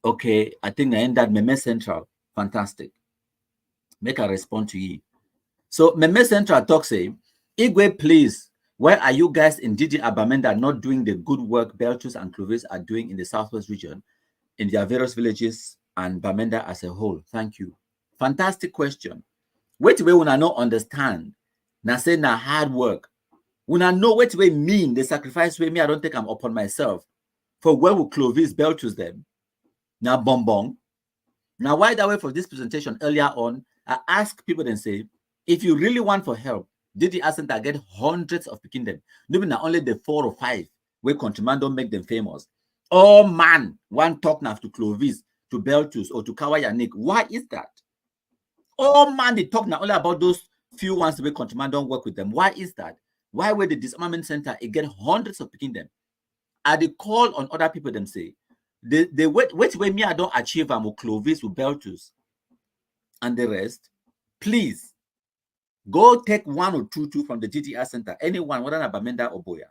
Okay, I think I end that Meme Central. Fantastic. Make a respond to you. So Meme Central talks say, Igwe, please, where are you guys in Didi Abamenda not doing the good work Belchus and Clovis are doing in the Southwest region, in their various villages and Bamenda as a whole? Thank you. Fantastic question. Wait way when I not understand. Now say na hard work. When I know what way mean the sacrifice way me, I don't think I'm upon myself. For where will Clovis Belchus them? Now bonbon. Now why that way for this presentation earlier on, I ask people and say, if you really want for help, did the Ascent get hundreds of picking them? Maybe not only the 4 or 5 where countryman don't make them famous. Oh man, one talk now to Clovis, to Belchus, or to Kawayanik. Why is that? Oh man, they talk now only about those few ones where countryman don't work with them. Why is that? Why were the disarmament center it get hundreds of picking them? I they call on other people them say, they wait way me I don't achieve am Clovis with Belchus and the rest. Please go take 1 or 2 from the GTR center, anyone, whether Bamenda or Boya.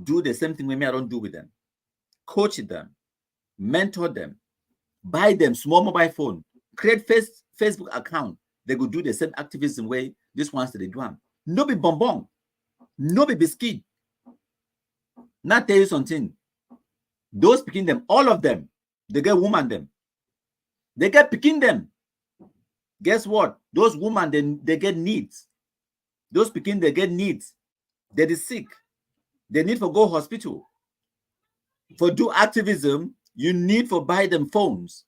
Do the same thing with me I don't do with them. Coach them, mentor them, buy them small mobile phone, create Facebook account. They go do the same activism way this ones they do. No be bonbon, no be biscuit. Not tell you something. Those picking them, all of them, they get woman them. They get picking them. Guess what? Those women, they get needs. Those picking, they get needs. They is sick. They need for go hospital. For do activism, you need for buy them phones.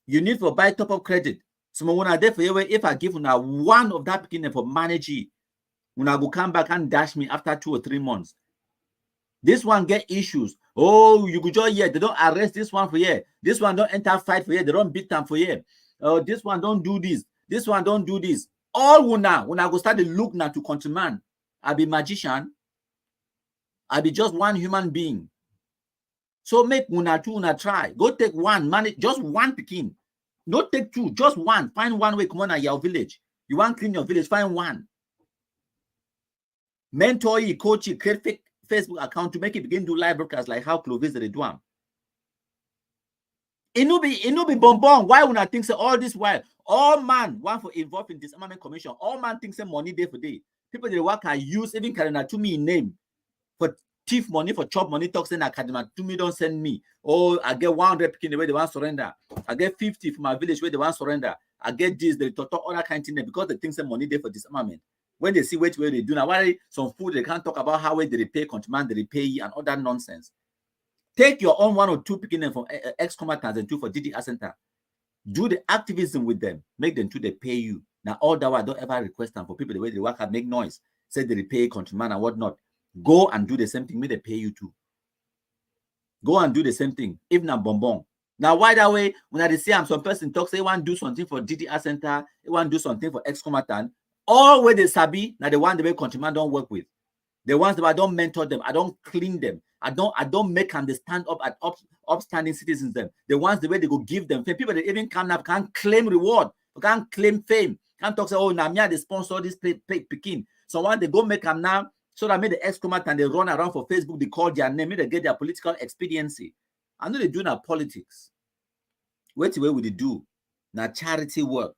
You need for buy top up credit. So when I there for you, if I give now one of that picking for manage it, when I go come back and dash me after 2 or 3 months. This one get issues. Oh, you could just they don't arrest this one for here. This one don't enter fight for here. They don't beat them for here. This one don't do this. This one don't do this. All when I go start to look now to countryman, I be magician. I be just one human being. So make una try. Go take one, manage just one picking. Not take 2, just one. Find one way. Come on at your village. You want clean your village, find one. Mentor you, coach you, create fake Facebook account to make it begin to live broadcast like how Clovis they do. It no be bonbon. Why would I think so all this while? All man want for involved in disarmament commission. All man thinks say money day for day. People they work I use even Karina to me name for thief money, for chop money, talk saying academy to me don't send me. Oh, I get 100 picking the way they want surrender. I get 50 from my village where they want surrender. I get this, they talk other kind of thing because they think say money day for disarmament. When they see which way they do now, why some food they can't talk about how way they repay countryman, they repay and all that nonsense. Take your own 1 or 2 picking them from ex-combatants and 2 for DDR center. Do the activism with them. Make them too they pay you. Now all that I don't ever request them for people the way they work and make noise. Say they repay countryman and whatnot. Go and do the same thing. May they pay you too. Go and do the same thing. If not bonbon. Now why that way? When I see some person talk say they want to do something for DDR center, they want to do something for ex-combatant. All where they sabi, now the one the way countryman don't work with. The ones that I don't mentor them, I don't clean them, I don't make them they stand up at upstanding citizens them. The ones the way they go give them fame. People that even come up can't claim reward, can't claim fame, can't talk say, oh now me they sponsor this picking. So when they go make them now, so that made the ex-combat and they run around for Facebook, they call their name, they get their political expediency. I know they do now politics. Wait the way would they do? Now charity work.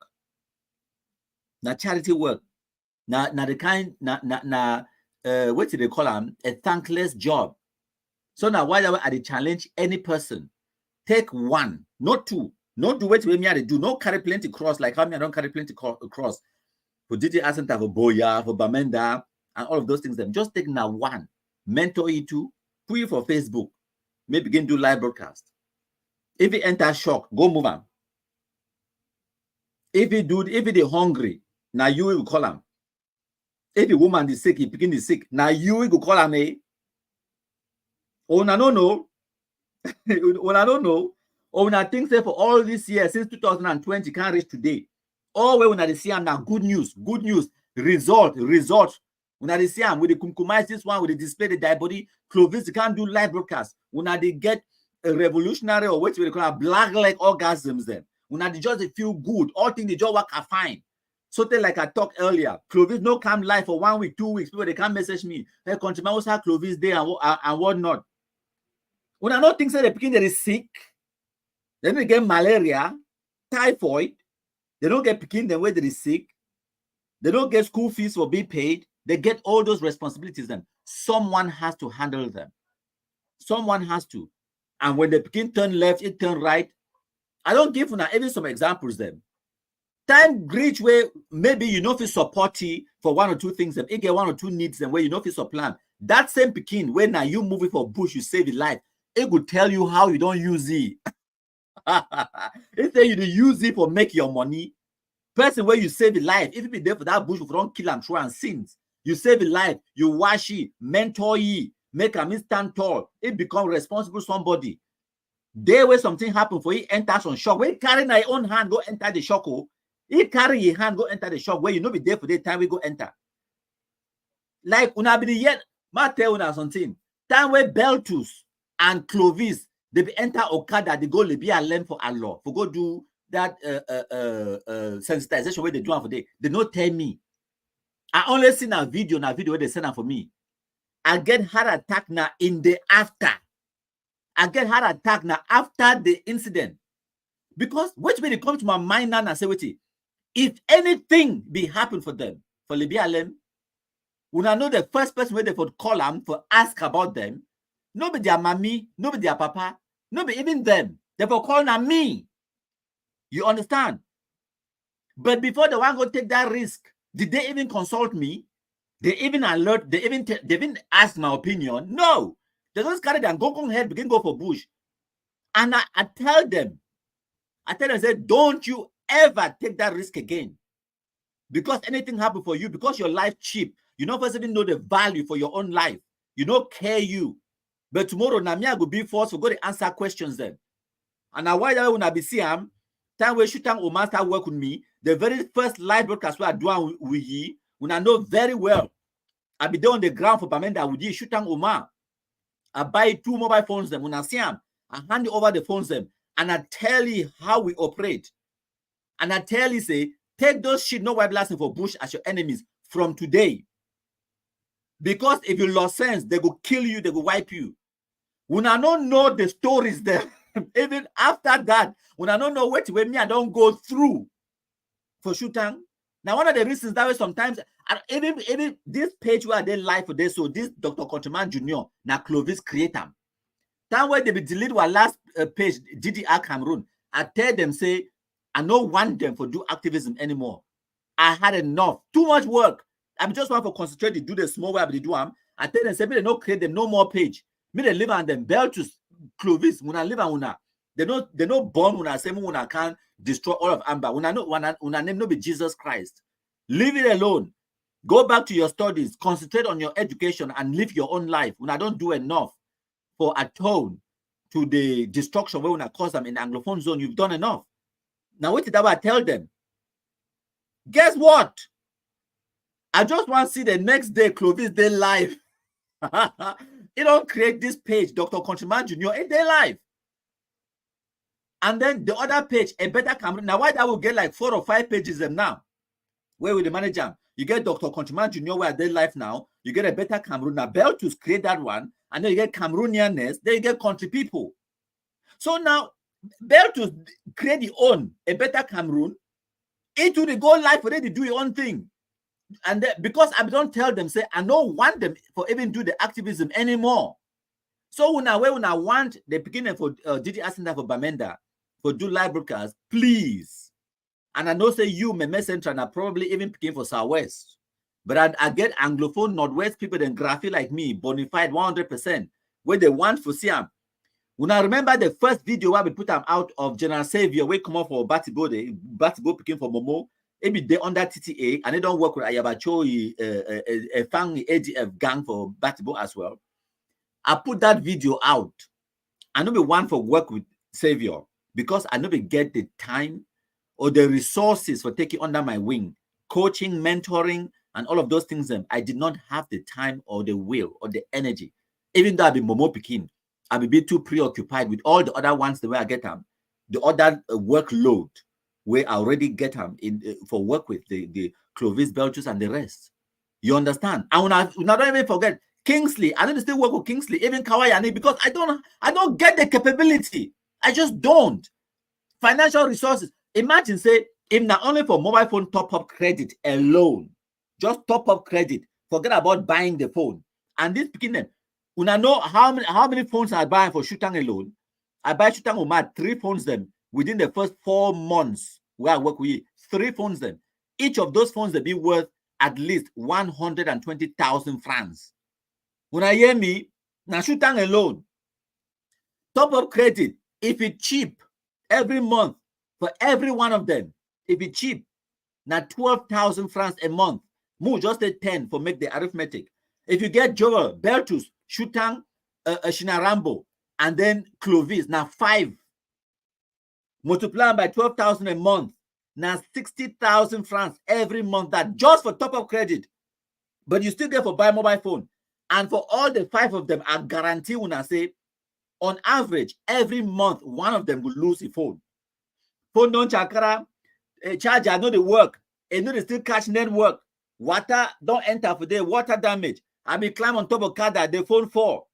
Now charity work. Now the kind what do they call them? A thankless job. So now why do I challenge any person? Take 1, not 2. Not do what me I do. Not carry plenty cross like how me I don't carry plenty cross for DJ Asanta, for Boya, for Bamenda, and all of those things. Them just take now 1, mentor you 2, put you for Facebook, maybe begin do live broadcast. If he enter shock, go move on. If he hungry, now you will call him. If a woman is sick, he begin is sick. Now you will call him. Eh? Oh, no, no. Oh, I don't know. Oh, when I think say for all this year since 2020 can't reach today. All when I see him now, good news, result. When I see him with the kumkumize this one with the display the die body, Clovis can't do live broadcast. When I get a revolutionary or what we call a black like orgasms them. When I just feel good, all things they just work are fine. So like I talked earlier, Clovis no come live for 1 week, 2 weeks. People they can't message me. Hey, countryman, what's how Clovis day and whatnot. When I not think say the pikin that is sick, then they get malaria, typhoid, they don't get pikin the way that is sick, they don't get school fees for being paid, they get all those responsibilities. Then someone has to handle them. Someone has to. And when the pikin turn left, it turn right. I don't give now even some examples then. Time reach where maybe you know if it's supporty for one or two things, and it get one or two needs, and where you know if it's a plan. That same pikin, when now you move it for bush, you save your life. It could tell you how you don't use it. It say you use it for make your money. Person where you save your life, if you be there for that bush, you don't kill and throw and sins. You save your life, you wash it, mentor it, make a stand tall. It become responsible somebody. There where something happen for you, enter some shock. When carry your own hand, go enter the shock. Oh. He carry your hand, go enter the shop where you know be there for the time we go enter. Like una be yet, ma tell una something. Time where Beltus and Clovis they be enter Okada, they go Libya learn for Allah for go do that sensitization where they do for day. They not tell me. I only seen a video where they send for me. I get heart attack now in the after. I get heart attack now after the incident. Because which way they come to my mind now and say, wait, if anything be happen for them, for Libya Lem, when I know the first person where they would call them for ask about them, nobody their mommy, nobody their papa, nobody even them. They will call them me. You understand? But before the one go take that risk, did they even consult me? They even alert, they even ask my opinion. No. They just carry them, go ahead, begin go for bush. And I tell them, say, don't you ever take that risk again. Because anything happen for you, because your life cheap, you don't first even know the value for your own life. You don't care you. But tomorrow, Namia will be forced to go to answer questions then. And now why when I be see him, time where Shutang Omar start work with me, the very first live broadcast where I do with ye, when I know very well, I be there on the ground for Bamenda with ye, Shutang Omar. I buy 2 mobile phones them. When I see him, I hand over the phones them. And I tell you how we operate. And I tell you, say, take those shit, no white blasting for bush as your enemies from today. Because if you lost sense, they will kill you, they will wipe you. When I don't know the stories there, even after that, when I don't know what way me, I don't go through for Shutang. Now, one of the reasons that way sometimes, even this page where they live for this, so this Dr. Contaman Jr., now Clovis create them. Time where they be delete our last page, DDR Cameroon, I tell them, say, I don't want them for do activism anymore. I had enough. Too much work. I just want to concentrate to do the small way they do them. I tell them, say, me they not create them no more page. Me they live on them. Beltus, Clovis, when I live on una. They not born when I say when I can destroy all of Amber. When I name no be Jesus Christ. Leave it alone. Go back to your studies. Concentrate on your education and live your own life. When I don't do enough for atone to the destruction where when I cause them in the Anglophone zone, you've done enough. Now, what did I tell them? Guess what? I just want to see the next day, Clovis, they live. It don't create this page, Dr. Contriman Jr., in their life. And then the other page, a better Cameroon. Now, why that will get like 4 or 5 pages them now? Where will the manager? You get Dr. Contriman Jr., where they live now. You get a better Cameroon. Now, Beltus create that one. And then you get Cameroonianness. Then you get country people. So now, Beltus create the own, a better Cameroon. Into the go live for them to do your own thing. And then, because I don't tell them, say, I don't want them for even do the activism anymore. So when I want the beginning for Didi Asinda for Bamenda for do live broadcast, please. And I know say you, Meme Central, and I probably even begin for Southwest. But I get Anglophone Northwest people then graphy like me, bonafide 100%, where they want for Siam. When I remember the first video where we put them out of General Savior, we come up for Batibo picking for Momo, maybe they under TTA, and they don't work with Ayabacho, a Fang ADF gang for Batibo as well. I put that video out. I know be one for work with Savior because I know be get the time or the resources for taking under my wing, coaching, mentoring, and all of those things. I did not have the time or the will or the energy. Even though I be Momo Pekin, I be too preoccupied with all the other ones the way I get them, the other workload where I already get them in for work with the Clovis, Belchus, and the rest. You understand? And when I don't even forget, Kingsley, I need to still work with Kingsley, even Kawayani, because I don't get the capability. I just don't. Financial resources. Imagine, say, if not only for mobile phone top-up credit alone, just top-up credit, forget about buying the phone. And this beginning, when I know how many phones I buy for Shutang alone, I buy Shutang Omar 3 phones them within the first 4 months where I work with you. 3 phones them. Each of those phones they be worth at least 120,000 francs. When I hear me, now Shutang alone, top-up credit, if it's cheap, every month for every one of them, if it's cheap, now 12,000 francs a month. Move just a 10 for make the arithmetic. If you get Joel, Bertus, Shutang, Shinarambo, and then Clovis, now 5. Multiply by 12,000 a month. Now 60,000 francs every month. That just for top-up credit. But you still get for buy mobile phone. And for all the 5 of them, I guarantee when I say, on average, every month, one of them will lose a phone. Phone don't chakra, charger, know the work. And know they still catch network. Water don't enter for the water damage. I be climb on top of car that the phone fall.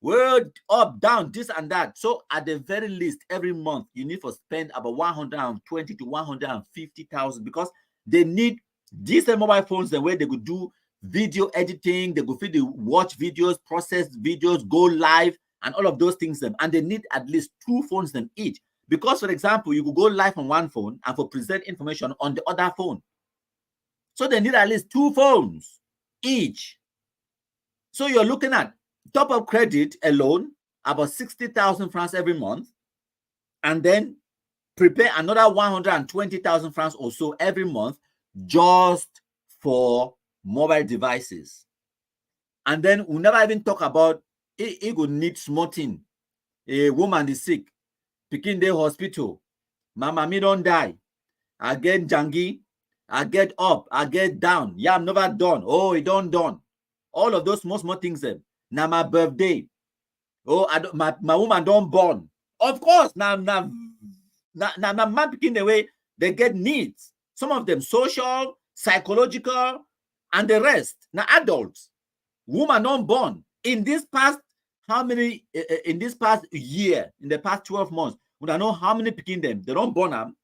Word up, down, this and that. So at the very least, every month, you need to spend about 120 to 150,000 because they need decent mobile phones the way they could do video editing, they could watch videos, process videos, go live, and all of those things. And they need at least 2 phones them each. Because, for example, you could go live on one phone and for present information on the other phone. So they need at least 2 phones each. So you're looking at top-up credit alone, about 60,000 francs every month, and then prepare another 120,000 francs or so every month just for mobile devices. And then we'll never even talk about it would need smarting. A woman is sick, picking the hospital, mama me don't die, I get jangy, I get up, I get down, yeah, I'm never done, oh, it don't done. All of those small things them. Now my birthday, oh, my woman don't born. Of course, now man picking the way they get needs. Some of them social, psychological, and the rest. Now adults, woman don't born. In this past, how many, in this past year, in the past 12 months, we don't know how many picking them. They don't born them.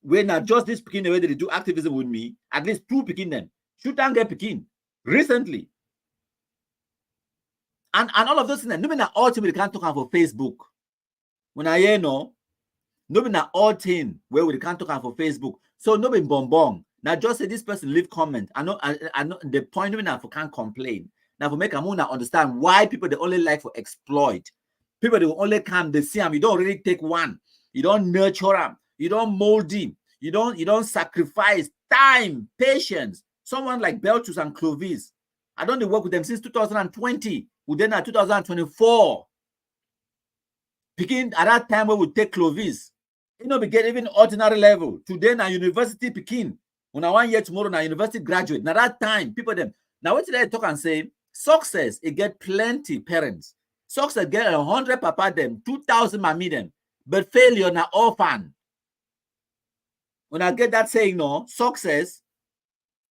When not just this picking the way they do activism with me, at least 2 picking them. Shouldn't get picking recently. And all of those things, nobody ultimately can't talk for Facebook. When I hear no, nobody all thing where we can't talk for Facebook. So nobody bonbon. Now just say this person leave comment. I know the point nobody for can't complain. Now for make a moon understand why people they only like for exploit. People they only come, they see them. You don't really take one. You don't nurture them. You don't mold him. You don't sacrifice time, patience. Someone like Beltus and Clovis. I don't work with them since 2020. We then at 2024. Picking at that time where we take Clovis. You know, we get even ordinary level. Today now university picking. When I 1 year tomorrow now university graduate. Now that time, people them. Now what did I talk and say? Success, it get plenty parents. Success get 100 papa them, 2,000 mommy them. But failure now orphan. When I get that saying no, success,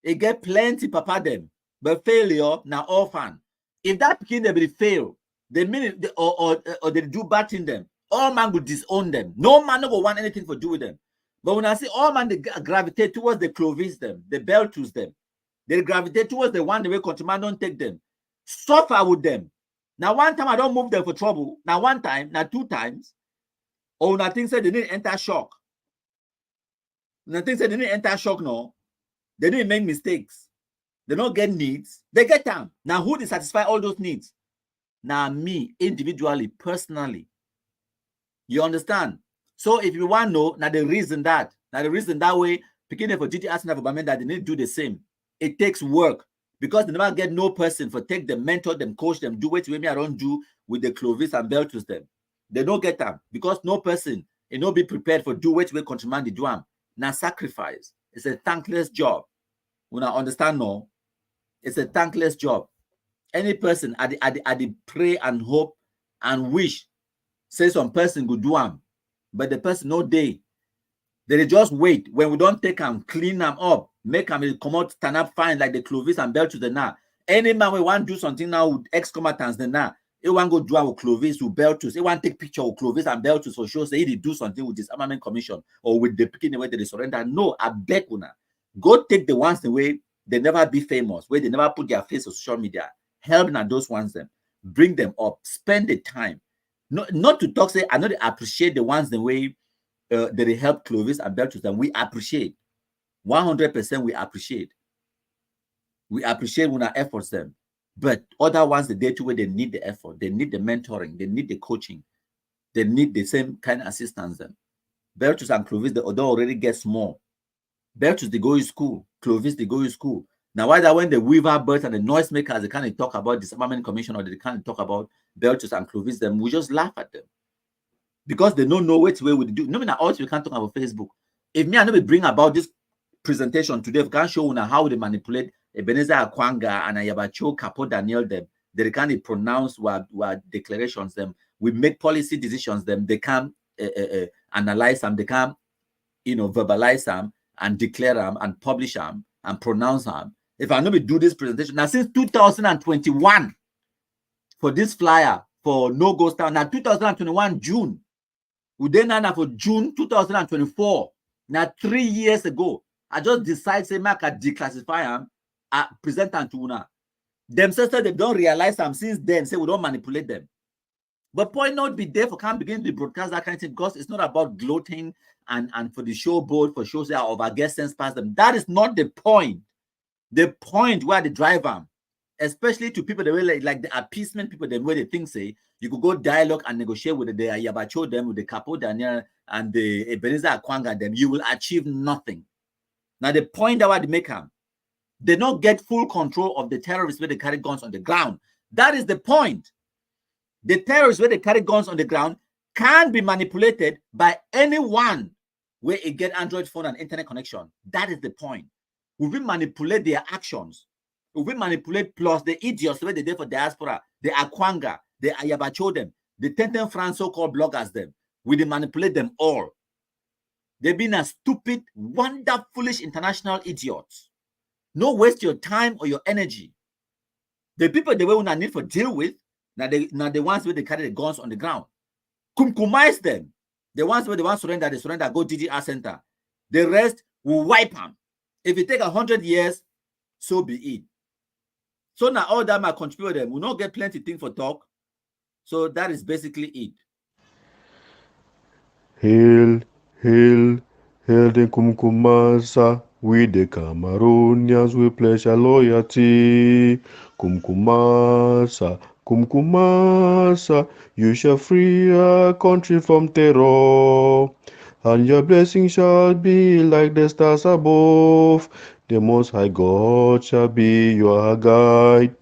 it get plenty papa them. But failure now orphan. If that picking they will fail, the minute they, or they do bad in them, all man will disown them. No man will want anything to do with them. But when I see all man, they gravitate towards the Clovis them, the Beltus them. They gravitate towards the one the way countryman don't take them. Suffer with them. Now one time I don't move them for trouble. Now one time, now 2 times. Or when I think said they didn't enter shock. When I think said they didn't enter shock, no. They didn't make mistakes. They don't get needs. They get them. Now who did satisfy all those needs? Now me, individually, personally. You understand? So if you want to know, now the reason that way, picking for GT asking for that they need to do the same. It takes work because they never get no person for take them, mentor them, coach them, do what me I don't do with the Clovis and Beltus them. They don't get them because no person, you know, be prepared for do what way countryman they do them. Now sacrifice. It's a thankless job. When I understand no, it's a thankless job. Any person I pray and hope and wish say some person could do them, but the person no day. They just wait when we don't take them, clean them up, make them come out, stand up fine like the Clovis and Beltus the now. Any man we want to do something now with ex-combatants, then now he want go do with Clovis, with Beltus, he want take picture of Clovis and Beltus for sure, say he do something with this armament commission or with the picking away they surrender. No, I beg una. Go take the ones the way they never be famous, where they never put their face on social media. Help na those ones them. Bring them up. Spend the time. Not to talk, say, I know they appreciate the ones the way they help Clovis and Beltus, and we appreciate. 100% we appreciate. We appreciate when our efforts them. But other ones, the day to where they need the effort, they need the mentoring, they need the coaching, they need the same kind of assistance them. Beltus and Clovis, they already get small. Beltus, they go to school. Clovis, they go to school. Now, why that when the weaver birds and the noisemakers, they can't talk about disarmament commission or they can't talk about Beltus and Clovis, them, we just laugh at them. Because they don't know which way we do. No, also we can't talk about Facebook. If me and we bring about this presentation today, we can't show how they manipulate Ebenezer Akwanga and Ayabacho Capo Daniel them. They can't pronounce what declarations them. We make policy decisions them. They can analyze them. They can, verbalize them and declare them and publish them and pronounce them. If I know we do this presentation now since 2021 for this flyer for No Ghost Town, now 2021 June, we then now for June 2024. Now 3 years ago, I just decide say make I declassify them, present them to una. Themselves they don't realize them since then. Say we don't manipulate them. But point not be there for can't begin to broadcast that kind of thing because it's not about gloating and for the show board for shows that of our guest sense past them. That is not the point. The point where they drive them, especially to people that way like the appeasement people, the way they think say you could go dialogue and negotiate with the Ayabacho them, with the Capo Daniel and the Ebenezer Akwanga them, you will achieve nothing. Now the point that why they make them, they don't get full control of the terrorists where they carry guns on the ground. That is the point. The terrorists where they carry guns on the ground can be manipulated by anyone where it get Android phone and internet connection. That is the point. We will manipulate their actions. We will manipulate plus the idiots where they did for diaspora, the Akwanga, the Ayabacho them, the 10 France so-called bloggers them. We will manipulate them all. They've been a stupid, wonder, foolish international idiots. No waste your time or your energy. The people they will not need for deal with, now the ones where they carry the guns on the ground. Kumkumize them. The ones where they want surrender, they surrender, go DDR center. The rest will wipe them. If it take 100 years, so be it. So now all that might contribute them. We'll not get plenty of things for talk. So that is basically it. Hail, hail, hail the Kumkumasa. We the Cameroonians, we pledge our loyalty. Kumkumasa, Kumkumasa, you shall free our country from terror. And your blessing shall be like the stars above. The Most High God shall be your guide.